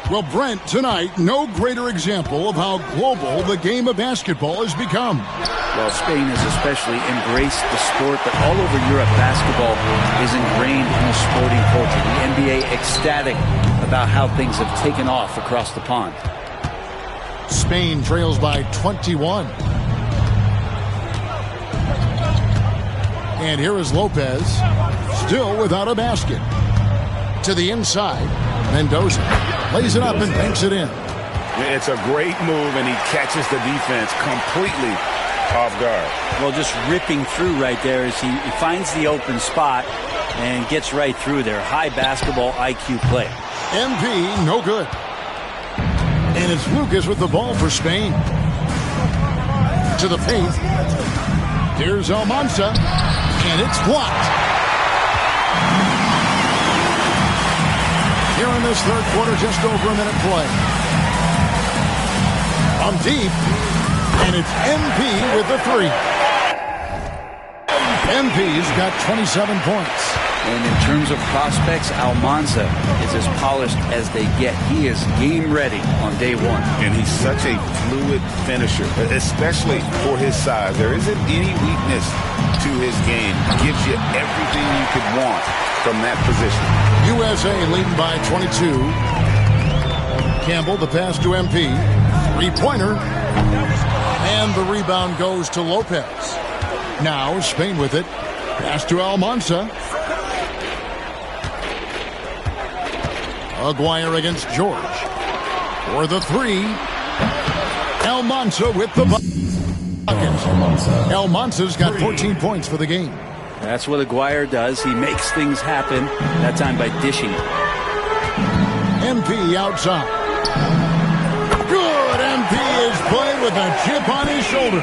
Well, Brent, tonight, no greater example of how global the game of basketball has become. Well, Spain has especially embraced the sport, but all over Europe, basketball is ingrained in the sporting culture. The NBA ecstatic about how things have taken off across the pond. Spain trails by 21. And here is Lopez, still without a basket. To the inside, Mendoza lays it up and banks it in. It's a great move, and he catches the defense completely off guard. Well, just ripping through right there as he finds the open spot and gets right through there. High basketball IQ play. MP, no good. And it's Lucas with the ball for Spain. To the paint. Here's Almanza, and it's blocked. Here in this third quarter, just over a minute play. From deep, and it's MP with the 3. MP's got 27 points. And in terms of prospects, Almanza is as polished as they get. He is game ready on day 1. And he's such a fluid finisher, especially for his size. There isn't any weakness to his game. He gives you everything you could want from that position. USA leading by 22. Campbell, the pass to MP. 3-pointer. And the rebound goes to Lopez. Now Spain with it. Pass to Almanza. Aguirre against George. For the 3. Almanza with the bucket. Almanza's got 14 points for the game. That's what Aguirre does. He makes things happen, that time by dishing. MP outside. Good. MP is played with a chip on his shoulder.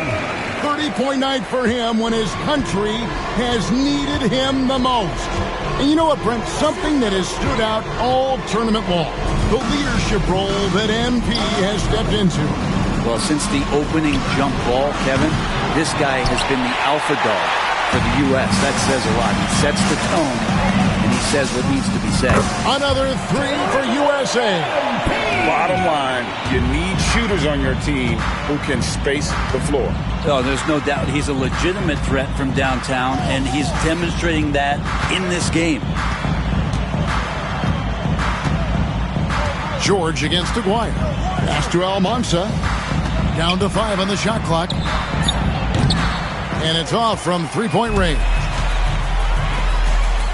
30-point night for him when his country has needed him the most. And you know what, Brent? Something that has stood out all tournament long. The leadership role that MP has stepped into. Well, since the opening jump ball, Kevin, this guy has been the alpha dog for the U.S. That says a lot. He sets the tone, and he says what needs to be said. Another three for USA. Bottom line, you need shooters on your team who can space the floor. Oh, there's no doubt he's a legitimate threat from downtown, and he's demonstrating that in this game. George against Aguirre. Pass to Almanza. Down to 5 on the shot clock. And it's off from three-point range.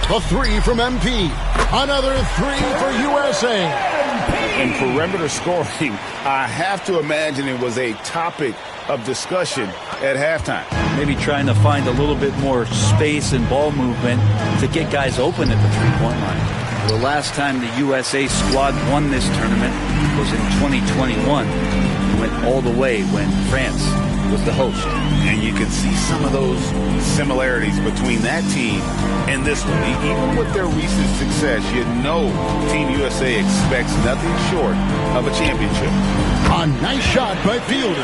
The three from MP. Another three for USA. In perimeter scoring, I have to imagine it was a topic of discussion at halftime. Maybe trying to find a little bit more space and ball movement to get guys open at the three-point line. The last time the USA squad won this tournament was in 2021. It went all the way when France was the host. And you can see some of those similarities between that team and this one. Even with their recent success, you know Team USA expects nothing short of a championship. A nice shot by Fielder.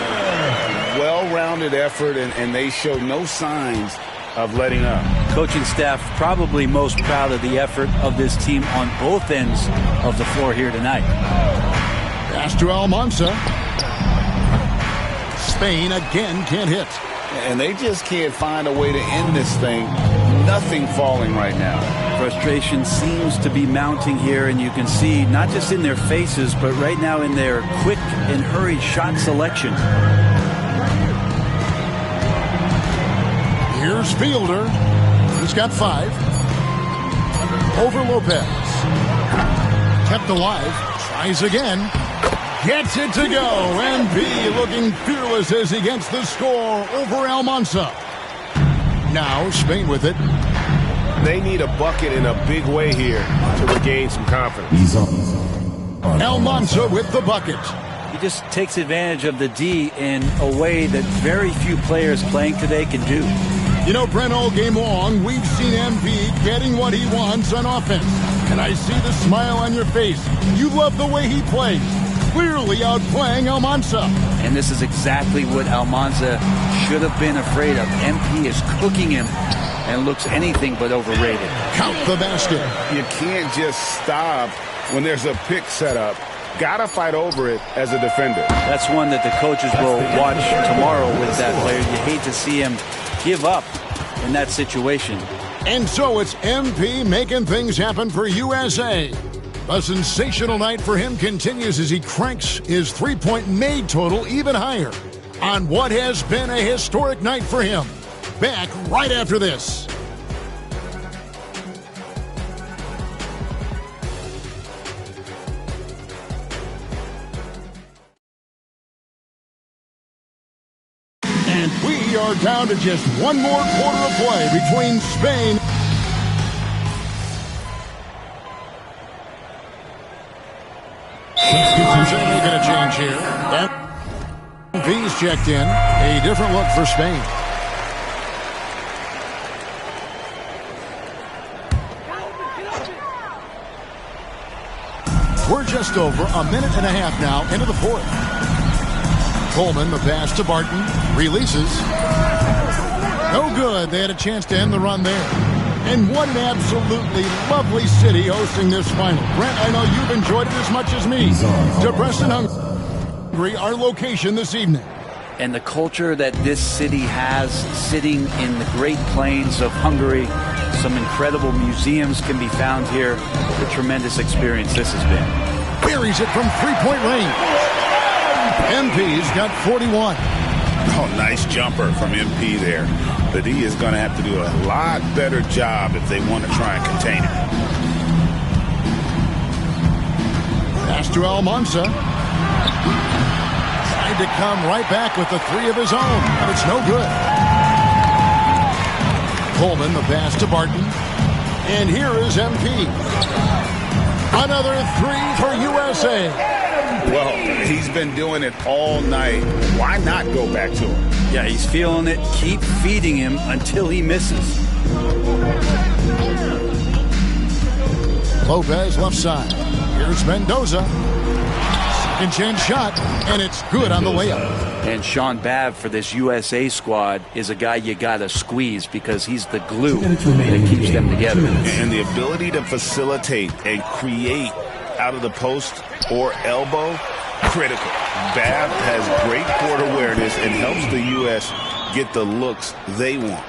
Well-rounded effort, and they show no signs of letting up. Coaching staff probably most proud of the effort of this team on both ends of the floor here tonight. Pass to Almanza. Spain again can't hit. And they just can't find a way to end this thing. Nothing falling right now. Frustration seems to be mounting here, and you can see not just in their faces, but right now in their quick and hurried shot selection. Here's Fielder. He's got 5. Over Lopez. Kept alive. Tries again. Gets it to go. MP looking fearless as he gets the score over Almanza. Now Spain with it. They need a bucket in a big way here to regain some confidence. Almanza with the bucket. He just takes advantage of the D in a way that very few players playing today can do. You know, Brent, all game long, we've seen MP getting what he wants on offense. And I see the smile on your face. You love the way he plays. Clearly outplaying Almanza. And this is exactly what Almanza should have been afraid of. MP is cooking him and looks anything but overrated. Count the basket. You can't just stop when there's a pick set up. Gotta fight over it as a defender. That's one that the coaches will watch tomorrow with that player. You hate to see him give up in that situation. And so it's MP making things happen for USA. A sensational night for him continues as he cranks his three-point made total even higher on what has been a historic night for him. Back right after this. And we are down to just one more quarter of play between Spain. Making a change here. MV's checked in. A different look for Spain. We're just over a minute and a half now into the fourth. Coleman, the pass to Barton. Releases. No good. They had a chance to end the run there. And what an absolutely lovely city hosting this final. Brent, I know you've enjoyed it as much as me. To Preston, Hungary, our location this evening. And the culture that this city has sitting in the Great Plains of Hungary. Some incredible museums can be found here. A tremendous experience this has been. Buries it from three-point range. MP's got 41. Oh, nice jumper from MP there. The D is going to have to do a lot better job if they want to try and contain it. Pass to Almanza. Tried to come right back with the three of his own, but it's no good. Coleman, the pass to Barton. And here is MP. Another three for USA. Well, he's been doing it all night. Why not go back to him? Yeah, he's feeling it. Keep feeding him until he misses. Lopez left side. Here's Mendoza. Second chance shot, and it's good on the layup. And Sean Babb for this USA squad is a guy you got to squeeze because he's the glue that keeps them together. And the ability to facilitate and create out of the post or elbow, critical. Babb has great court awareness and helps the U.S. get the looks they want.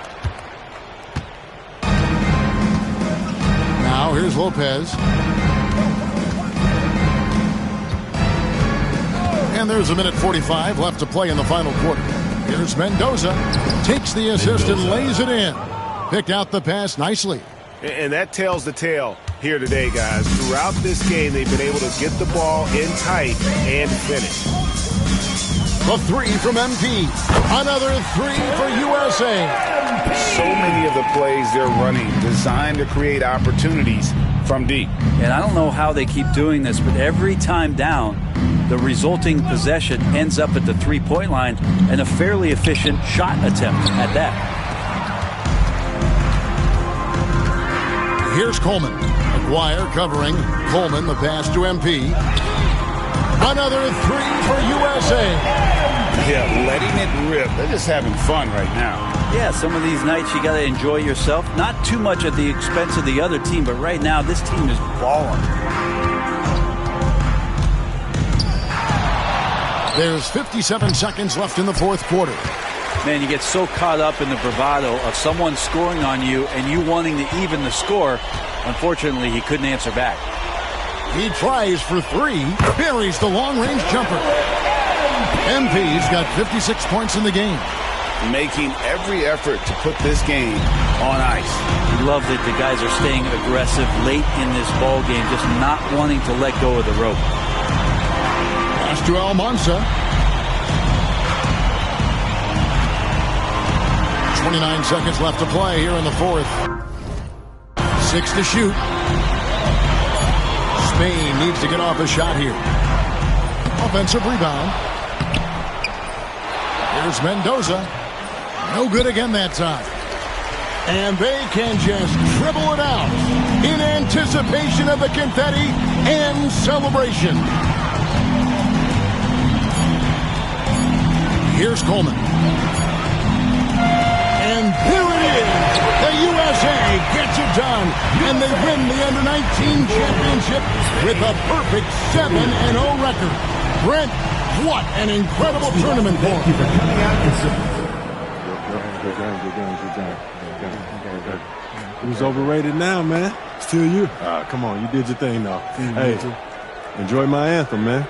Now here's Lopez. And there's a minute 45 left to play in the final quarter. Here's Mendoza. Takes the assist and lays it in. Picked out the pass nicely. And that tells the tale here today, guys. Throughout this game, they've been able to get the ball in tight and finish. The three from MP. Another three for USA. So many of the plays they're running designed to create opportunities from deep. And I don't know how they keep doing this, but every time down, the resulting possession ends up at the three-point line and a fairly efficient shot attempt at that. Here's Coleman. McGuire covering. Coleman, the pass to MP. Another three for USA. Yeah, letting it rip. They're just having fun right now. Yeah, some of these nights you got to enjoy yourself. Not too much at the expense of the other team, but right now this team is balling. There's 57 seconds left in the fourth quarter. Man, you get so caught up in the bravado of someone scoring on you and you wanting to even the score. Unfortunately, he couldn't answer back. He tries for three, buries the long-range jumper. MP's got 56 points in the game. Making every effort to put this game on ice. Love that the guys are staying aggressive late in this ball game, just not wanting to let go of the rope. Pass to Almanza. 29 seconds left to play here in the fourth. 6 to shoot. Spain needs to get off a shot here. Offensive rebound. Here's Mendoza. No good again that time. And they can just dribble it out in anticipation of the confetti and celebration. Here's Coleman. And there it is. The USA gets it done. And they win the Under-19 championship with a perfect 7-0 record. Brent, what an incredible tournament for them. Who's overrated now, man? Still you. Come on, you did your thing, though. Hey, enjoy my anthem, man.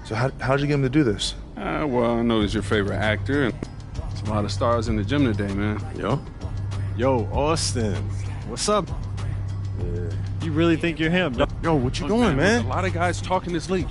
So how'd you get him to do this? Well, I know he's your favorite actor, and there's a lot of stars in the gym today, man. Yo, Austin. What's up? Yeah. You really think you're him? Yo, what you doing, man? A lot of guys talking this late.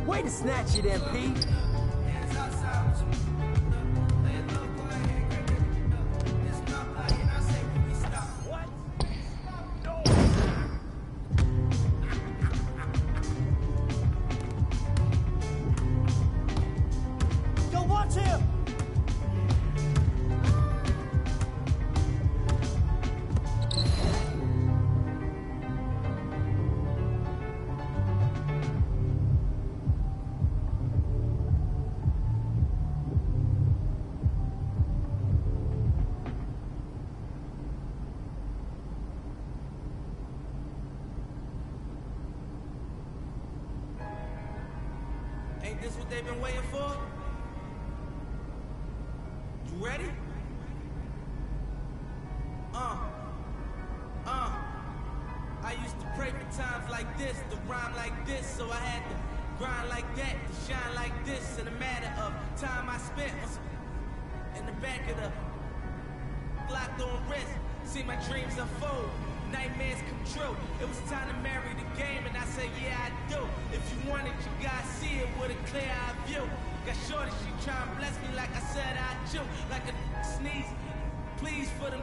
Way to snatch it, MP. Yo, watch him! Ain't this what they've been waiting for? You You ready? I used to pray for times like this, to rhyme like this, so I had to grind like that, to shine like this. In a matter of time I spent in the back of the locked on wrist, see my dreams unfold, nightmares come true. It was time to marry the game, and I said, yeah, I do. If you want it, you gotta see it with a clear eye view. Got shorty, she tryna bless me like I said I do, like a sneeze. Please for them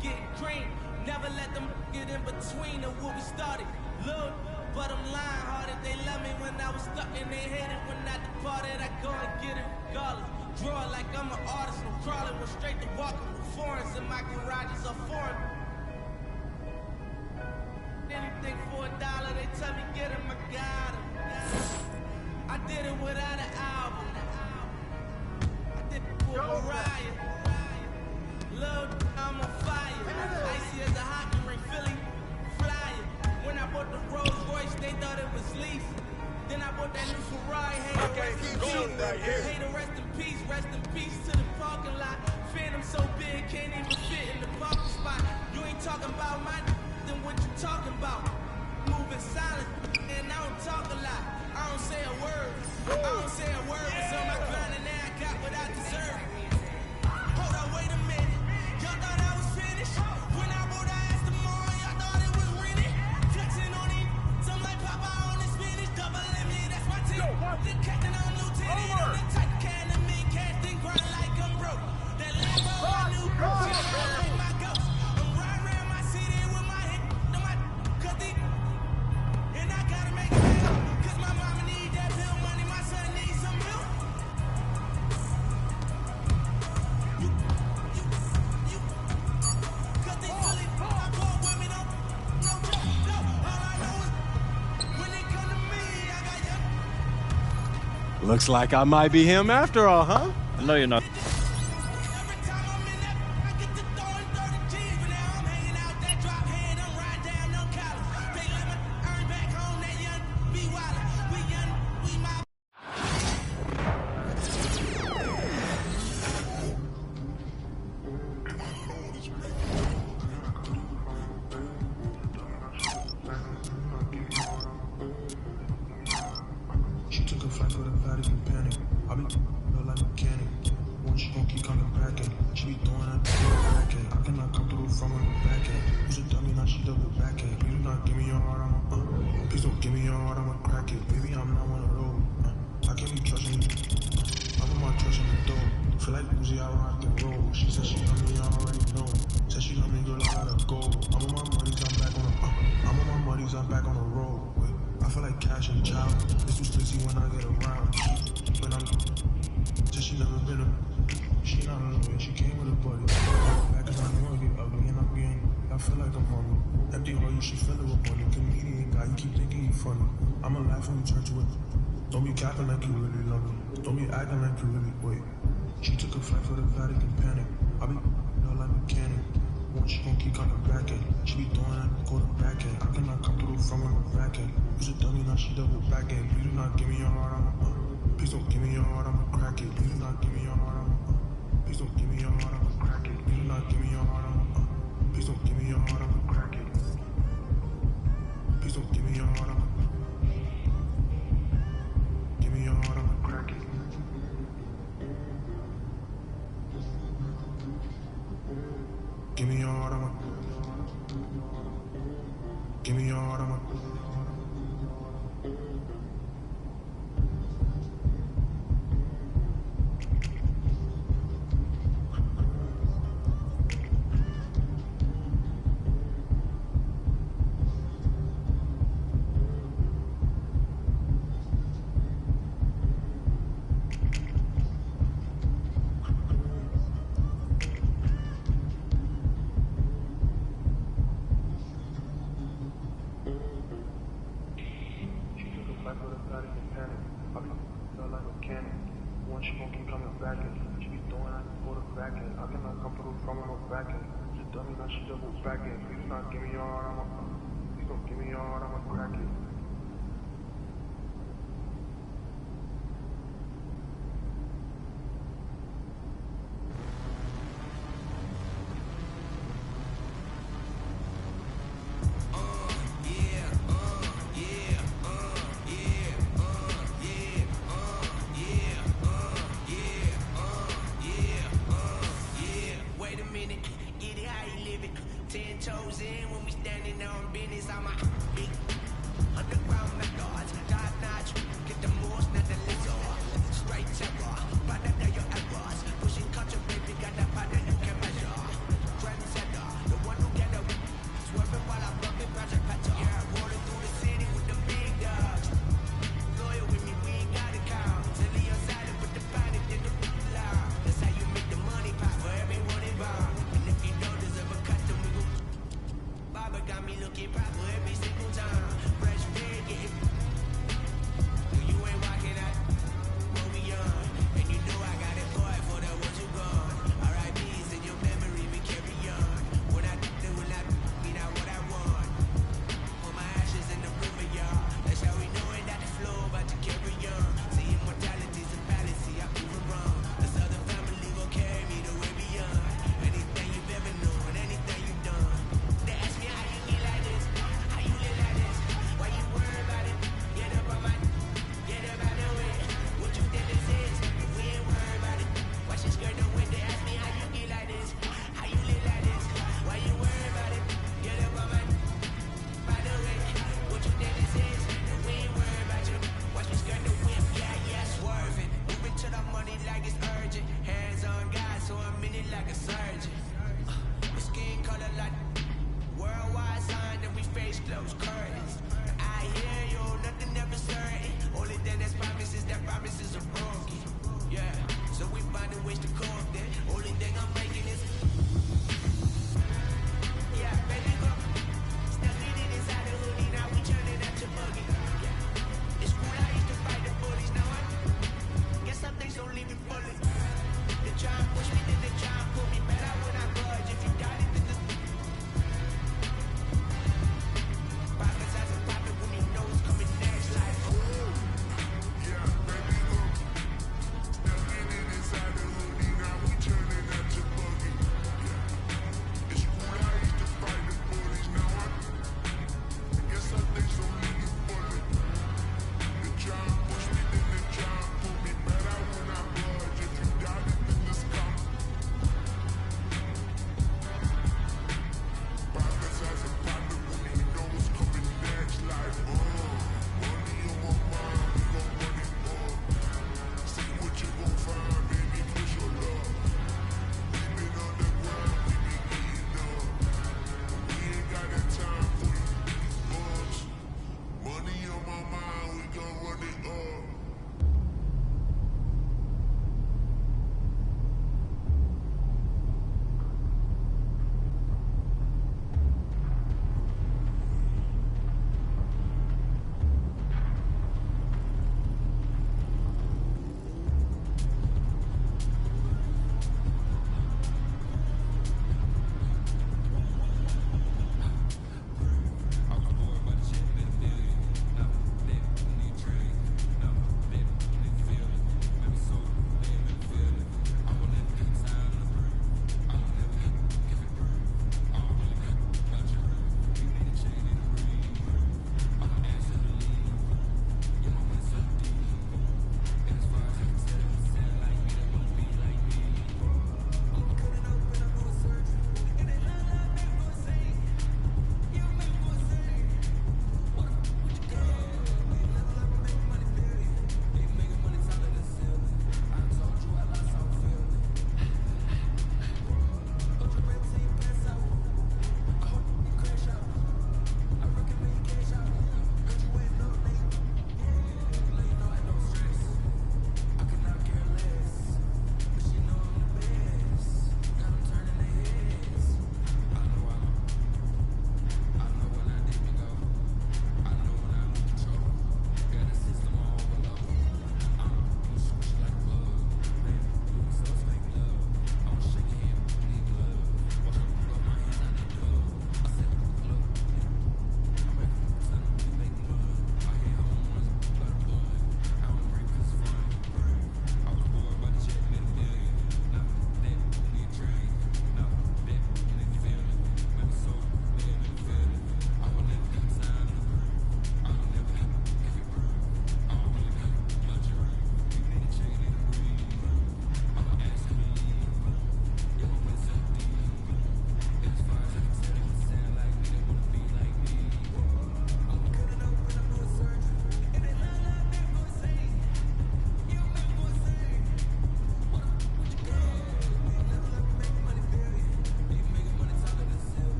get green. Never let them get in between of what we started. Look, but I'm lying hearted. They love me when I was stuck and they hated when I departed. I go and get it regardless. Draw it like I'm an artist. No crawling, went straight to walking with foreigns in my garages are foreign. Anything for $1, they tell me get him, I got him. I did it without an album. I did it for Mariah. Lil, I'm on fire. Icy as a hockey ring, Philly flyer. When I bought the Rolls Royce, they thought it was lease. Then I bought that new Ferrari. Hey, the rest in peace to the parking lot. Phantom so big, can't even fit in the parking spot. You ain't talking about my then what you talking about? Moving silent, and I don't talk a lot. I don't say a word. Was on my grind, and now I got what I deserve. Hold on, wait a minute. Y'all thought I was finished? When I bought the ass tomorrow, y'all thought it was rented? Flexing on it, some like Papa on the spinach. Double M, yeah, that's my team. The captain on lieutenant, on the type can of me, casting grind like I'm broke. That Lambo I knew, she like my ghost. I'm riding around my city with my hit on my cutty. And I gotta make it happen, cause my mama need that bill money, my son needs some milk. Looks like I might be him after all, huh? No, you're not. She took a flight for the Vatican panic. I be her like a mechanic. Once she gon' keep coming back in. She be throwing that back in. I cannot come through from her back end. Who's a dummy, now she double back in. You do not give me your heart, I'm please don't give me your heart, I'ma crack it. Baby, I'm not one of those. I can't be trusting you. I put my trust in the door. Feel like Uzi, I rock and roll. She said she love me, I already know. Said she love me, girl, I gotta go. I'm on my money's, I'm back on the I'm on my money's, I'm back on the road. Wait, I feel like Cash and Child. It's too splitsy when I get around. When I'm said she never been a she not a little bit, she came with a buddy. Back cause I know I get ugly and I'm getting I feel like I'm hungry. Empty heart, you should fill it with money. Comedian guy, you keep thinking you funny. I'ma laugh when you turn to it. Don't be capping like you really love me. Don't be acting like you really wait. She took a flight for the Vatican panic. I be her like a mechanic. Once she gon' keep coming back in. She be throwing that go to back in. I cannot come through from her back in. Who's a dummy, now she double back in. You do not give me your heart, please don't give me your heart, I'ma crack it. You do not give me your heart, please don't give me your heart, I'ma crack it. You do not give me your heart, please don't give me your heart, I'ma crack it. Please don't give me your heart, give me your heart, I'ma crack it. Give me your heart, give me your heart, Once she gon' keep coming back in, she be throwing that go to back in. I cannot come through from her back in. She dummy, now she double back in. Please not give me your heart, please don't give me your heart, I'ma crack it.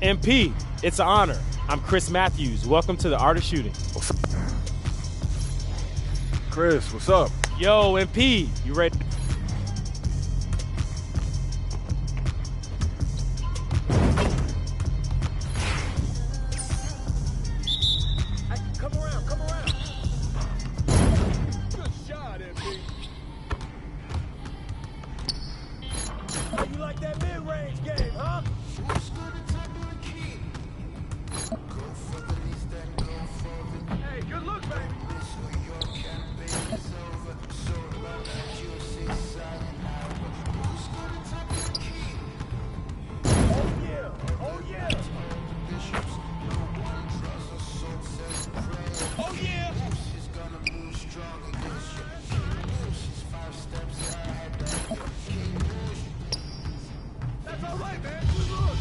MP, it's an honor. I'm Chris Matthews. Welcome to the Art of Shooting. Chris, what's up? Yo, MP, you ready? Come around, come around. Good shot, MP. How you like that mid-range game, huh? Hey, good look, baby. Oh yeah! Oh yeah! That's all right, man. Good look.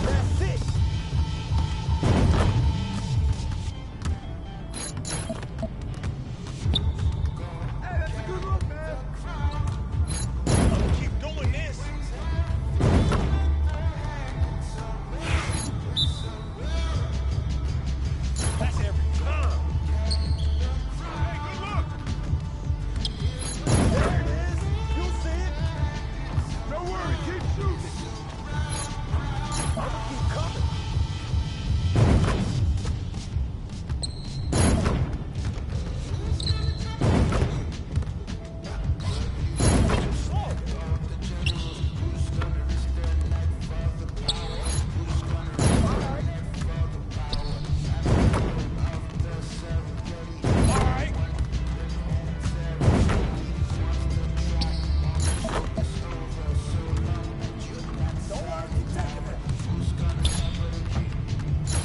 That's it. Hey, that's a good look, man. I'm gonna keep doing this. That's every time. Hey, good look. There it is. You'll see it. Don't worry, keep shooting. I'm gonna keep coming.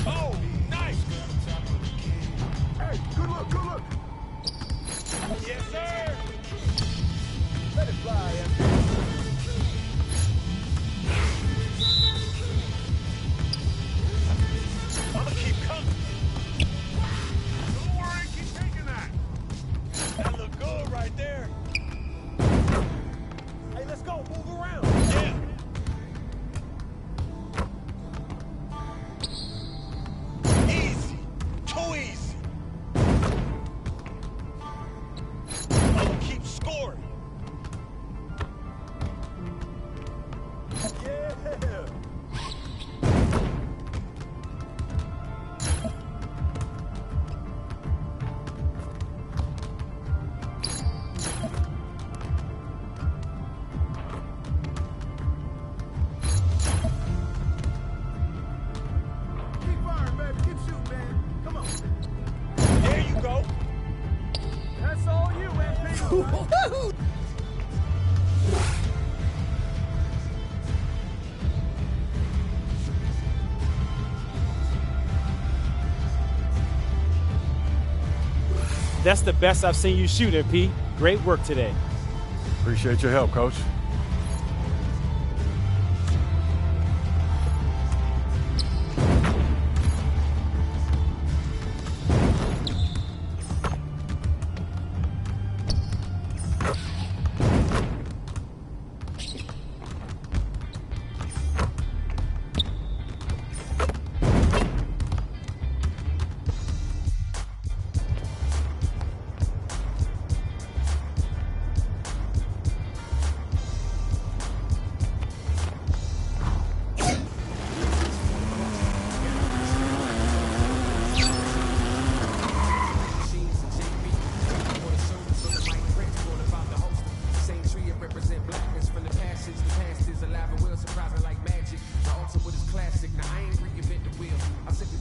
Oh, nice! Hey, good look, good look! Yes, sir! Let it fly, I'm gonna keep coming. Don't worry, keep taking that. That look good right there. Hey, let's go, move around. Yeah. Easy. Too easy. I'm gonna keep scoring. Yeah. Keep firing, baby. Keep shooting, man. Come on. There you go. That's all you, MP. That's the best I've seen you shoot, MP. Great work today. Appreciate your help, Coach.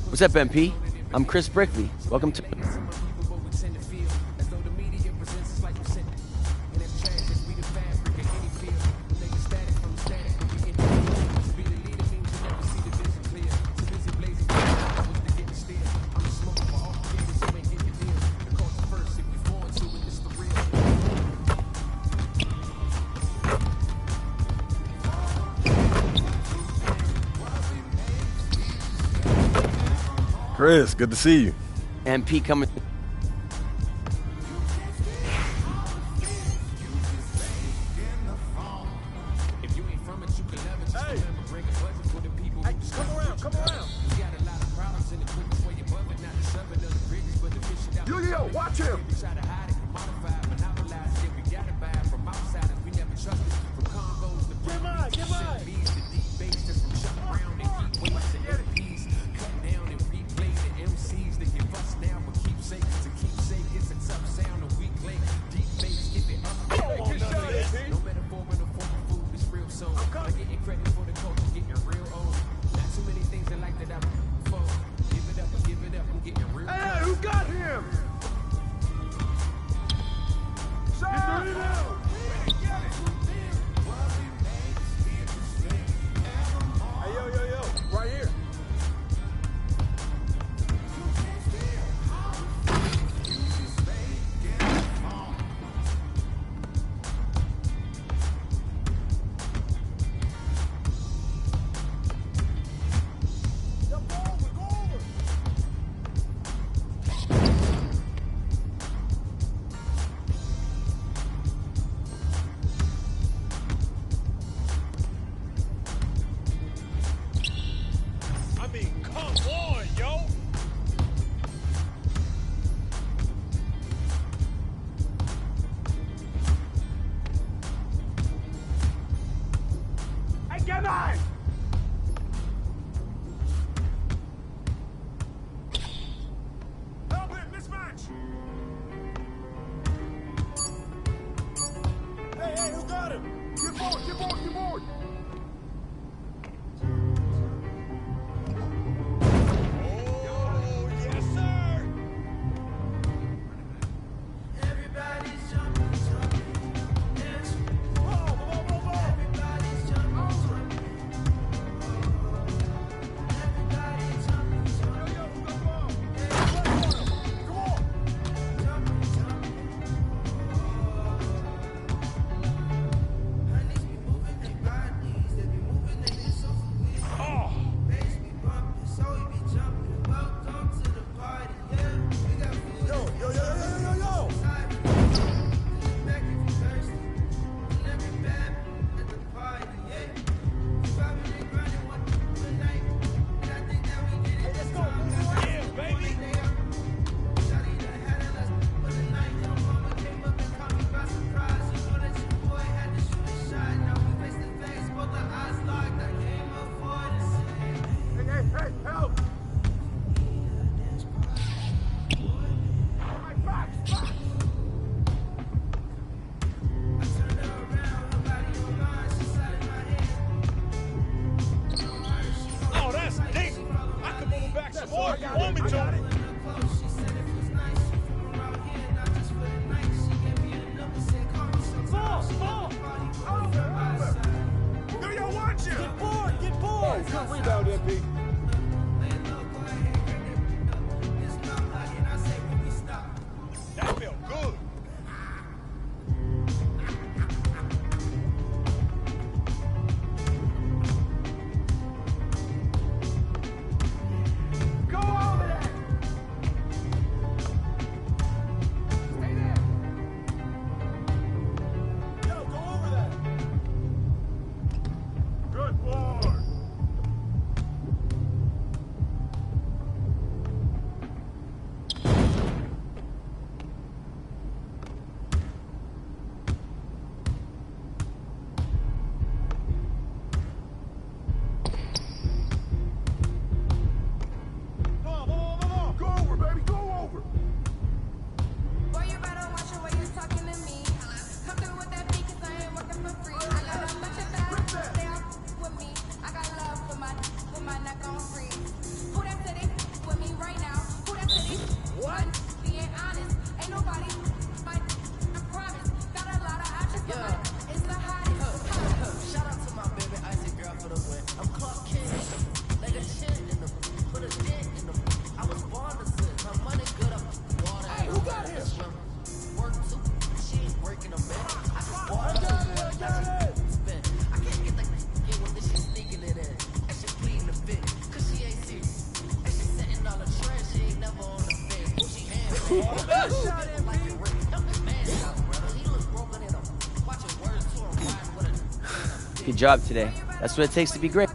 What's up, MP? I'm Chris Brickley. Welcome to... Chris, good to see you. MP coming... You got him. Get forward, get forward, get forward. Good job today. That's what it takes to be great.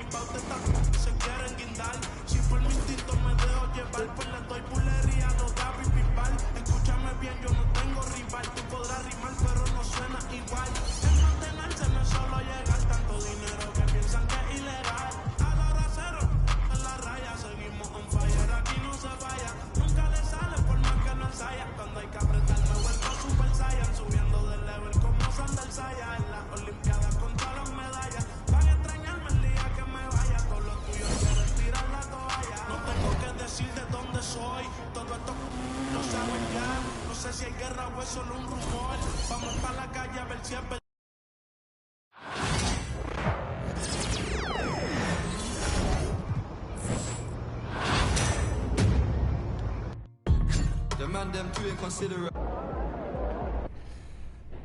se quieren guindar. Si por mi instinto me dejo llevar, pues le doy bulería, no da pipipal. Escúchame bien, yo no tengo rival. Tú podrás rimar, pero no suena igual. El mantenerse no es solo llegar, tanto dinero que piensan que es ilegal. A la hora cero, en la raya, seguimos on fire, aquí no se vaya. Nunca le sale por más que no ensaya. Cuando hay que apretar me vuelvo super saiyan, subiendo de level como Sandal Saya. En las olimpiadas con todas las medallas. Van a extrañarme el día que me vaya. Todos los tuyos quieren tirar la toalla. No tengo que decir de dónde soy. Todo esto no saben ya. No sé si hay guerra o es solo un rumor. Vamos para la calle a ver si es verdad.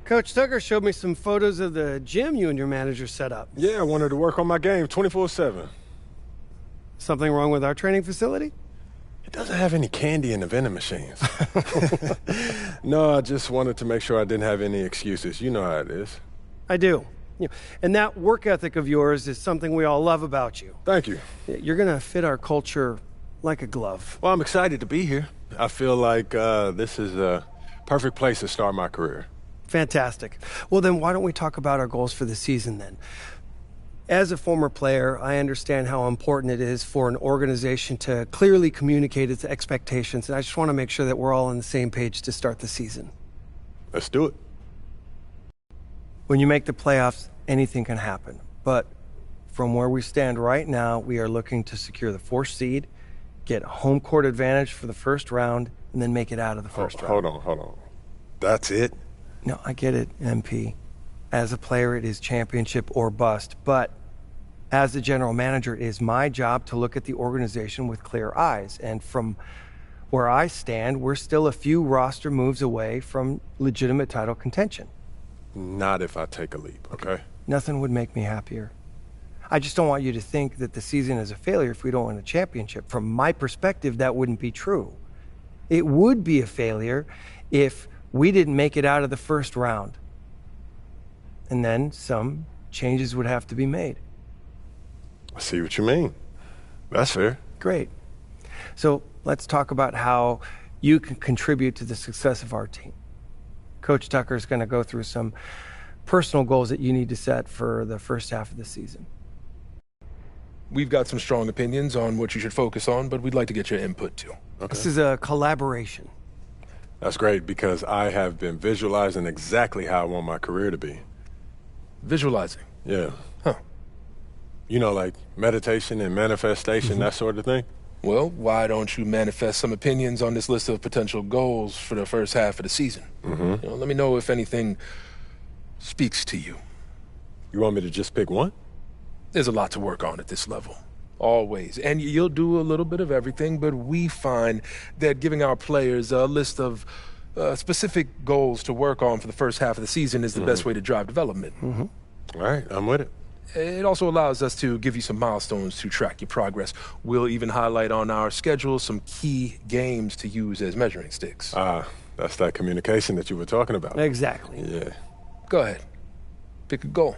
Coach Tucker showed me some photos of the gym you and your manager set up. Yeah, I wanted to work on my game 24/7. Something wrong with our training facility? It doesn't have any candy in the vending machines. No, I just wanted to make sure I didn't have any excuses. You know how it is. I do. And that work ethic of yours is something we all love about you. Thank you. You're going to fit our culture like a glove. Well, I'm excited to be here. I feel like this is a perfect place to start my career. Fantastic. Well, then why don't we talk about our goals for the season then? As a former player, I understand how important it is for an organization to clearly communicate its expectations, and I just want to make sure that we're all on the same page to start the season. Let's do it. When you make the playoffs, anything can happen. But from where we stand right now, we are looking to secure the 4th seed, get home court advantage for the first round, and then make it out of the first round. Hold on. That's it? No, I get it, MP. As a player, it is championship or bust. But as the general manager, it is my job to look at the organization with clear eyes. And from where I stand, we're still a few roster moves away from legitimate title contention. Not if I take a leap, okay? Nothing would make me happier. I just don't want you to think that the season is a failure if we don't win a championship. From my perspective, that wouldn't be true. It would be a failure if we didn't make it out of the first round. And then some changes would have to be made. I see what you mean. That's fair. Great. So let's talk about how you can contribute to the success of our team. Coach Tucker is going to go through some personal goals that you need to set for the first half of the season. We've got some strong opinions on what you should focus on, but we'd like to get your input too. Okay. This is a collaboration. That's great because I have been visualizing exactly how I want my career to be. Visualizing? Yeah. Huh. You know, like meditation and manifestation, that sort of thing? Well, why don't you manifest some opinions on this list of potential goals for the first half of the season? Let me know if anything speaks to you. You want me to just pick one? There's a lot to work on at this level. Always. And you'll do a little bit of everything, but we find that giving our players a list of specific goals to work on for the first half of the season is the best way to drive development. All right, I'm with it. It also allows us to give you some milestones to track your progress. We'll even highlight on our schedule some key games to use as measuring sticks. That's that communication that you were talking about. Exactly. Yeah. Go ahead. Pick a goal.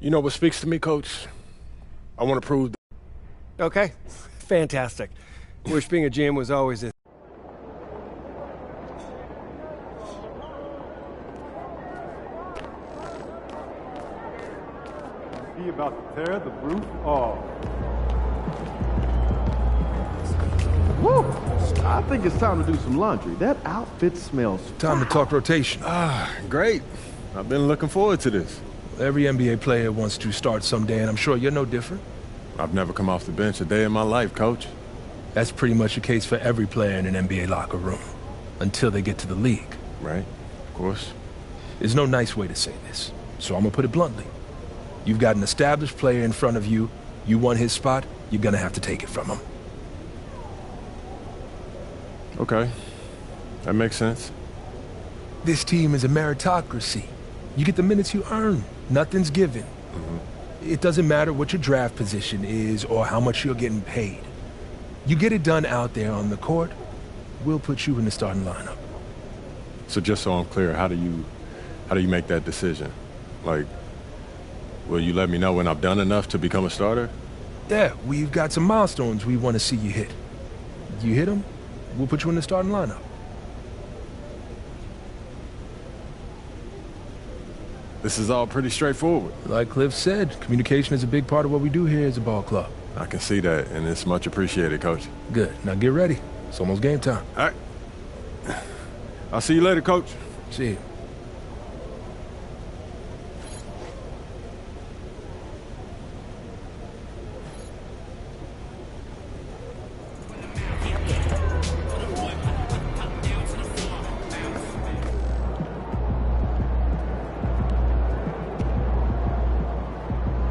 You know what speaks to me, Coach? I want to prove. Okay, fantastic. Wish being a GM was always a... He about to tear the roof off. Woo! I think it's time to do some laundry. That outfit smells... Time to talk rotation. Great. I've been looking forward to this. Every NBA player wants to start someday, and I'm sure you're no different. I've never come off the bench a day in my life, Coach. That's pretty much the case for every player in an NBA locker room, until they get to the league. Right, of course. There's no nice way to say this, so I'm gonna put it bluntly. You've got an established player in front of you. You want his spot, you're gonna have to take it from him. Okay, that makes sense. This team is a meritocracy. You get the minutes you earn. Nothing's given. It doesn't matter what your draft position is or how much you're getting paid. You get it done out there on the court, we'll put you in the starting lineup. So just so I'm clear, how do you make that decision? Like, will you let me know when I've done enough to become a starter? Yeah, we've got some milestones we want to see you hit. You hit them, we'll put you in the starting lineup. This is all pretty straightforward. Like Cliff said, communication is a big part of what we do here as a ball club. I can see that, and it's much appreciated, Coach. Good. Now get ready. It's almost game time. All right. I'll see you later, Coach. See you.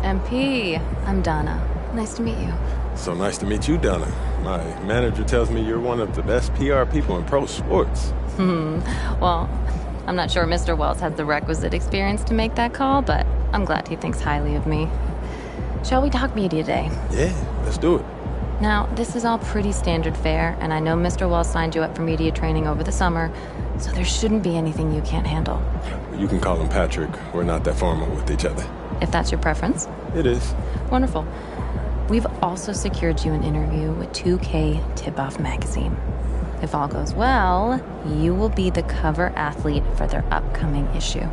MP, I'm Donna. Nice to meet you. So nice to meet you, Donna. My manager tells me you're one of the best PR people in pro sports. Well, I'm not sure Mr. Wells has the requisite experience to make that call, but I'm glad he thinks highly of me. Shall we talk media day? Yeah, let's do it. Now, this is all pretty standard fare, and I know Mr. Wells signed you up for media training over the summer, so there shouldn't be anything you can't handle. You can call him Patrick. We're not that formal with each other. If that's your preference. It is. Wonderful. We've also secured you an interview with 2K Tip-Off magazine. If all goes well, you will be the cover athlete for their upcoming issue.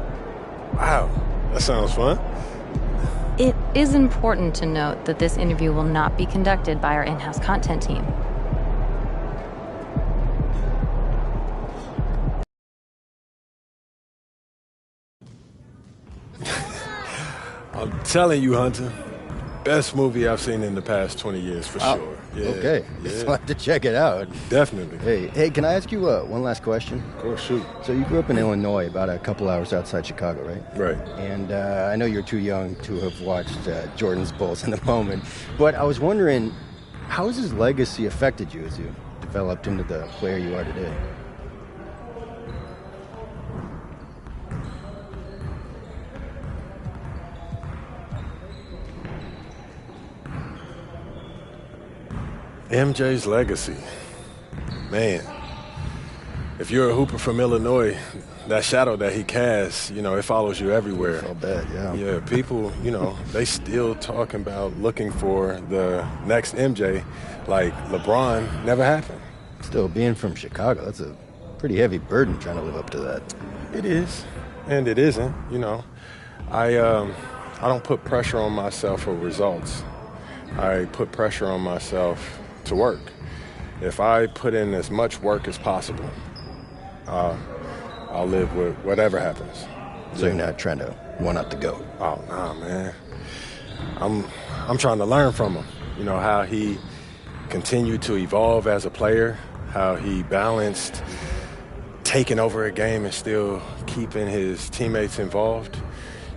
Wow, that sounds fun. It is important to note that this interview will not be conducted by our in-house content team. I'm telling you, Hunter, best movie I've seen in the past 20 years for sure. Yeah, okay, so I have to check it out. Definitely. Hey, can I ask you one last question? Of course, shoot. So you grew up in Illinois, about a couple hours outside Chicago, right? Right. And I know you're too young to have watched Jordan's Bulls in the moment, but I was wondering, how has his legacy affected you as you developed into the player you are today? MJ's legacy. Man, if you're a hooper from Illinois, that shadow that he casts, it follows you everywhere. So bad, yeah. Yeah, people, they still talking about looking for the next MJ, like LeBron never happened. Still, being from Chicago, that's a pretty heavy burden trying to live up to that. It is, and it isn't, I don't put pressure on myself for results. I put pressure on myself to work. If I put in as much work as possible, I'll live with whatever happens. So you're not trying to one-up the GOAT? Oh, nah, man. I'm trying to learn from him. How he continued to evolve as a player, how he balanced taking over a game and still keeping his teammates involved.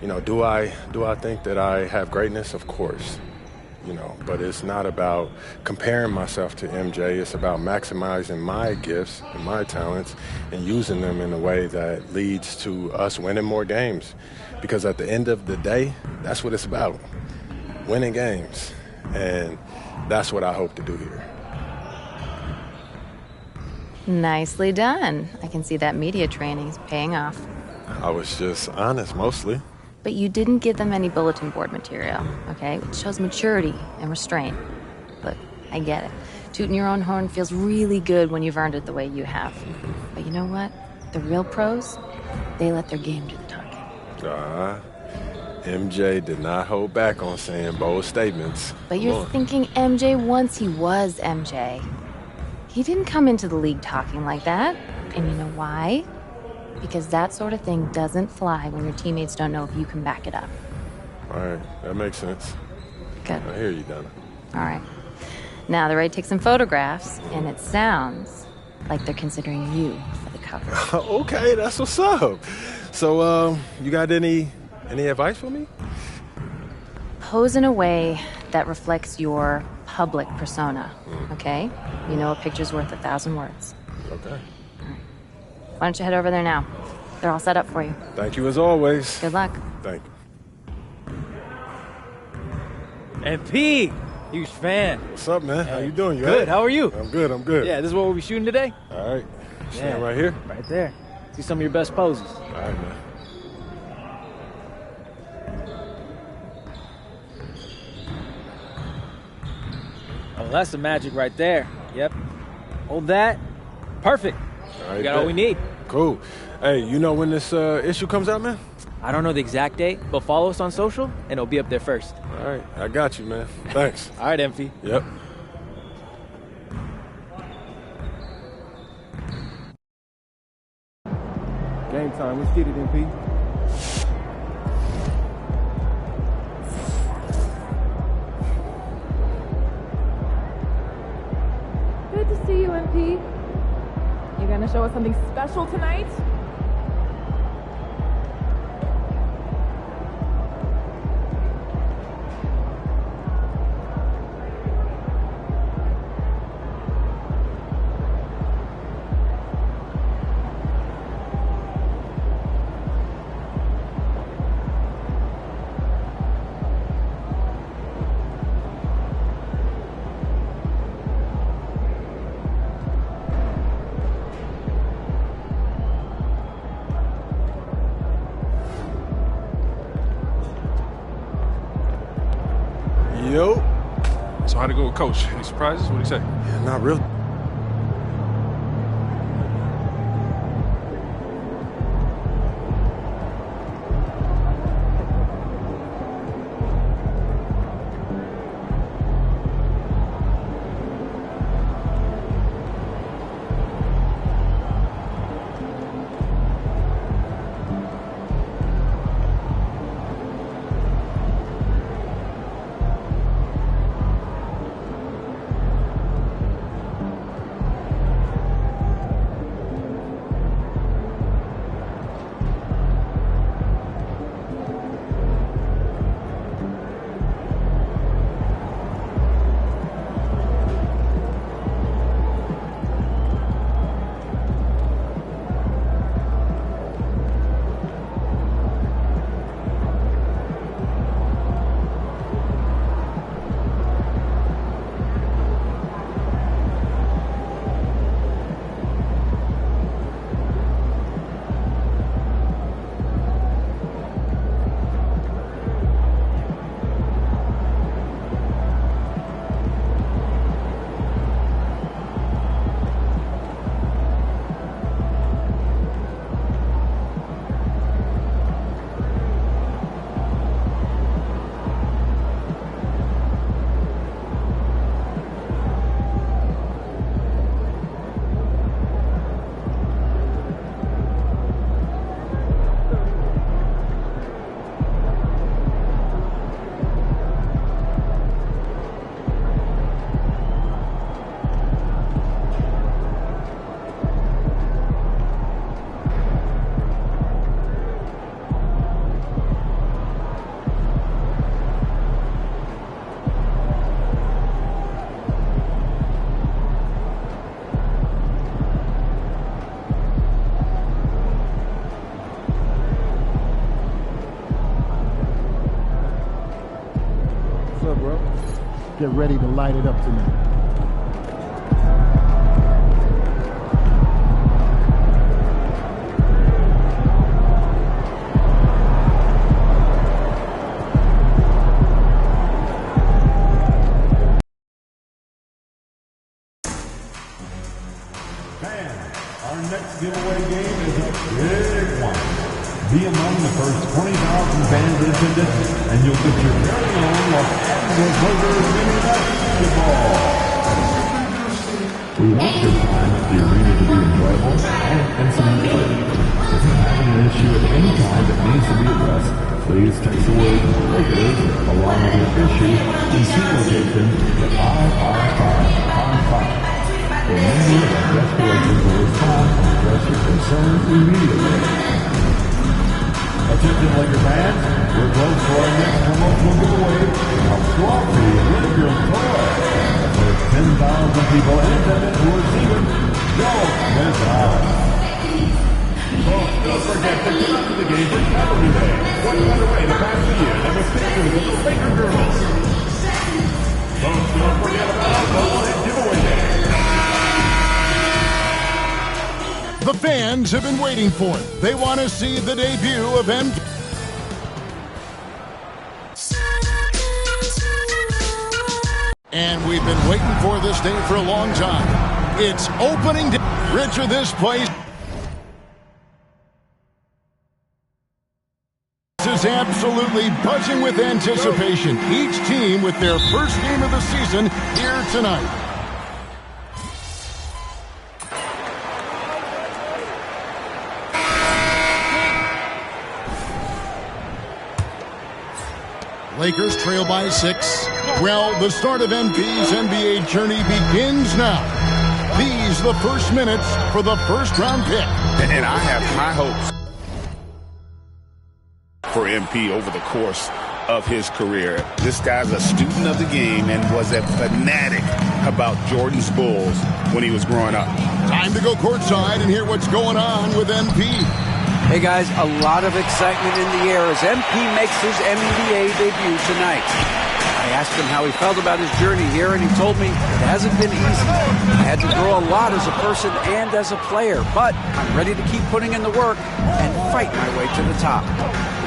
Do I think that I have greatness? Of course. But it's not about comparing myself to MJ. It's about maximizing my gifts and my talents and using them in a way that leads to us winning more games. Because at the end of the day, that's what it's about, winning games. And that's what I hope to do here. Nicely done. I can see that media training is paying off. I was just honest, mostly. But you didn't give them any bulletin board material, okay? It shows maturity and restraint. Look, I get it. Tooting your own horn feels really good when you've earned it the way you have. But you know what? The real pros, they let their game do the talking. MJ did not hold back on saying bold statements. But you're thinking MJ once he was MJ. He didn't come into the league talking like that. And you know why? Because that sort of thing doesn't fly when your teammates don't know if you can back it up. All right, that makes sense. Good. I hear you, Donna. All right. Now they're ready to take some photographs, and it sounds like they're considering you for the cover. Okay, that's what's up. So, you got any advice for me? Pose in a way that reflects your public persona, okay? You know a picture's worth 1,000 words. Okay. Why don't you head over there now? They're all set up for you. Thank you as always. Good luck. Thank you. MP, huge fan. What's up, man? How you doing? You Good. all right? How are you? I'm good. I'm good. Yeah, this is what we'll be shooting today. All right. Stand right here. Right there. See some of your best poses. All right, man. Oh, that's the magic right there. Yep. Hold that. Perfect. All right, We got all we need. Cool. Hey, you know when this issue comes out, man? I don't know the exact date, but follow us on social, and it'll be up there first. All right. I got you, man. Thanks. All right, MP. Yep. Game time. Let's get it, MP. Good to see you, MP. You gonna show us something special tonight? Yo. So how'd it go with Coach? Any surprises? What'd he say? Yeah, not really. Get ready to light it up tonight. We want your time at the arena to be enjoyable and incident-free. If you're having an issue at any time that needs to be addressed, please text the word Lakers along with your issue and seat location to 55555. Remember that guest collectors will respond and address your concerns immediately. Attention Laker fans, we're close to our next promotional giveaway. A trophy Lakers toy. For 10,000 people in attendance who receive it, don't miss out. Folks, don't forget to come out to the game for Cavalry Day. What better way to pass the year than with pictures of the Laker girls? Folks, don't forget about our bobblehead giveaway day. The fans have been waiting for it. They want to see the debut of MP. And we've been waiting for this day for a long time. It's opening day. Richard, this place is absolutely buzzing with anticipation. Each team with their first game of the season here tonight. Lakers trail by 6. Well, the start of MP's NBA journey begins now. These the first minutes for the first-round pick. And I have high hopes for MP over the course of his career. This guy's a student of the game and was a fanatic about Jordan's Bulls when he was growing up. Time to go courtside and hear what's going on with MP. Hey guys, a lot of excitement in the air as MP makes his NBA debut tonight. I asked him how he felt about his journey here, and he told me it hasn't been easy. I had to grow a lot as a person and as a player, but I'm ready to keep putting in the work and fight my way to the top.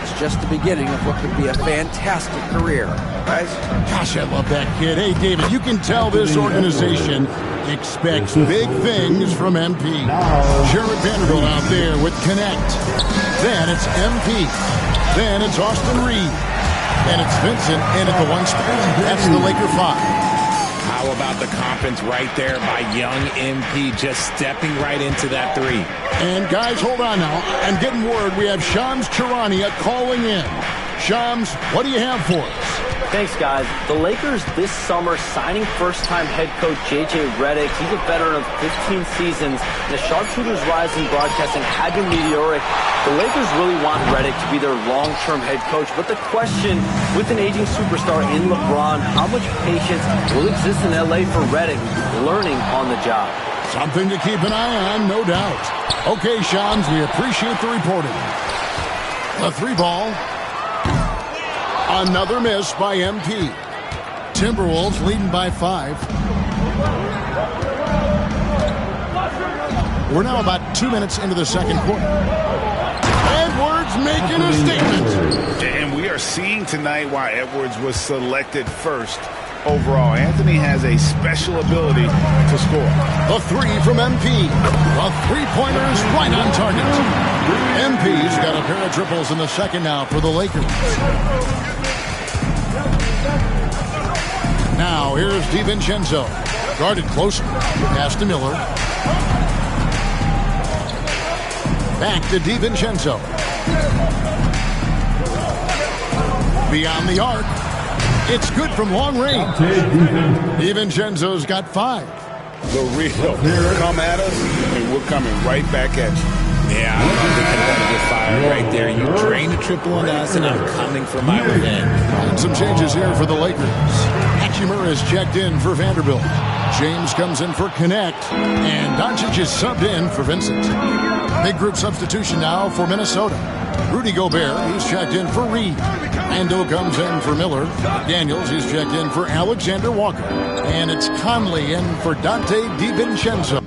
It's just the beginning of what could be a fantastic career. Guys? Gosh, I love that kid. Hey, David, you can tell this organization expects big things from MP. Jared Vanderbilt out there with Connect. Then it's MP. Then it's Austin Reed. And it's Vincent in at the 1 spot. That's the Laker 5. How about the confidence right there by young MP just stepping right into that 3. And guys, hold on now. I'm getting word we have Shams Charania calling in. Shams, what do you have for us? Thanks, guys. The Lakers this summer signing first-time head coach J.J. Redick. He's a veteran of 15 seasons. And the sharpshooter's rise in broadcasting had been meteoric. The Lakers really want Redick to be their long-term head coach. But the question, with an aging superstar in LeBron, how much patience will exist in L.A. for Redick learning on the job? Something to keep an eye on, no doubt. Okay, Shams, we appreciate the reporting. The 3 ball. Another miss by MP. Timberwolves leading by 5. We're now about 2 minutes into the second quarter. Edwards making a statement. And we are seeing tonight why Edwards was selected first overall. Anthony has a special ability to score. The 3 from MP. The three-pointers right on target. MP's got a pair of triples in the second now for the Lakers. Now here's DiVincenzo. Guarded closely. Pass to Miller. Back to DiVincenzo. Beyond the arc. It's good from long range. DiVincenzo's got 5. The real come at us, and we're coming right back at you. Yeah, I love the competitive fire right there. You drain the triple on us, and I'm coming for my revenge. And some changes here for the Lakers. Hachimura is checked in for Vanderbilt. James comes in for Connect. And Doncic is subbed in for Vincent. Big group substitution now for Minnesota. Rudy Gobert, he's checked in for Reed. Ando comes in for Miller. Daniels, he's checked in for Alexander Walker. And it's Conley in for Dante DiVincenzo.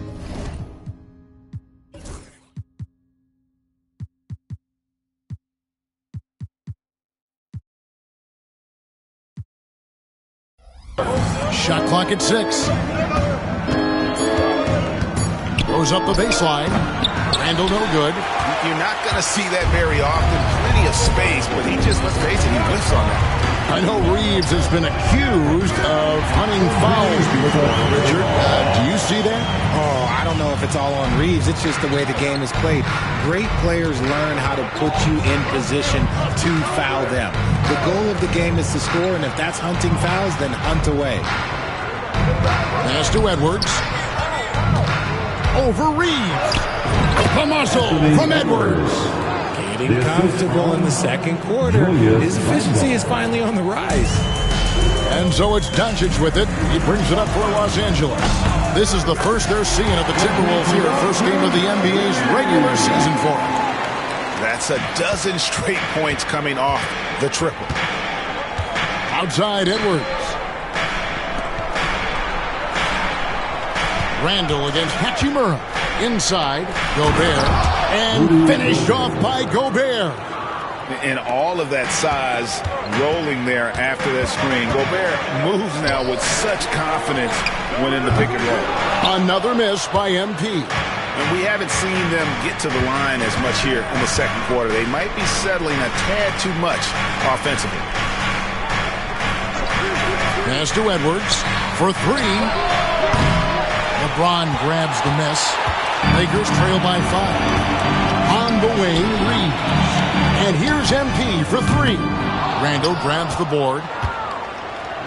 Shot clock at 6. Goes up the baseline. Randall no good. You're not going to see that very often. Plenty of space, but he just, let's face it, he whiffs on that. I know Reeves has been accused of hunting fouls before, Richard. Do you see that? Oh, I don't know if it's all on Reeves. It's just the way the game is played. Great players learn how to put you in position to foul them. The goal of the game is to score, and if that's hunting fouls, then hunt away. Pass to Edwards. Over Reeves. The muscle from Edwards. Getting comfortable in the second quarter. His efficiency is finally on the rise. And so it's Doncic with it. He brings it up for Los Angeles. This is the first they're seeing of the Timberwolves here. First game of the NBA's regular season for them. That's a dozen straight points coming off the triple. Outside Edwards. Randall against Hachimura. Inside, Gobert. And finished off by Gobert. And all of that size rolling there after that screen. Gobert moves now with such confidence when in the pick and roll. Another miss by MP. And we haven't seen them get to the line as much here in the second quarter. They might be settling a tad too much offensively. Pass to Edwards for three. LeBron grabs the miss. Lakers trail by 5. On the wing, Reeves. And here's MP for 3. Randall grabs the board.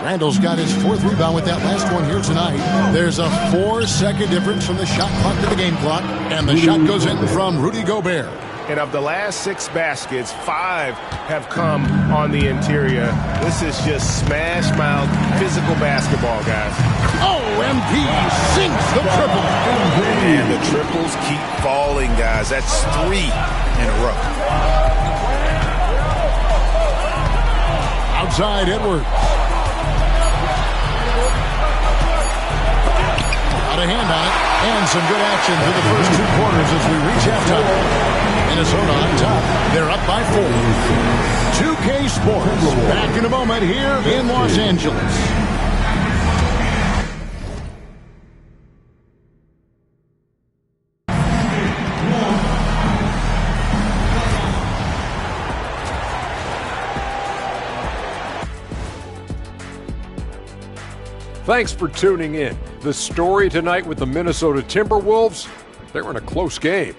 Randall's got his 4th rebound with that last one here tonight. There's a 4-second difference from the shot clock to the game clock. And the shot goes in from Rudy Gobert. And of the last 6 baskets, 5 have come on the interior. This is just smash mouth physical basketball, guys. Oh, MP sinks the triple. And the triples keep falling, guys. That's 3 in a row. Outside Edwards. Got a hand on it. And some good action through the first 2 quarters as we reach halftime. Minnesota on top. They're up by 4. 2K Sports. Back in a moment here in Los Angeles. Thanks for tuning in. The story tonight with the Minnesota Timberwolves, they're in a close game.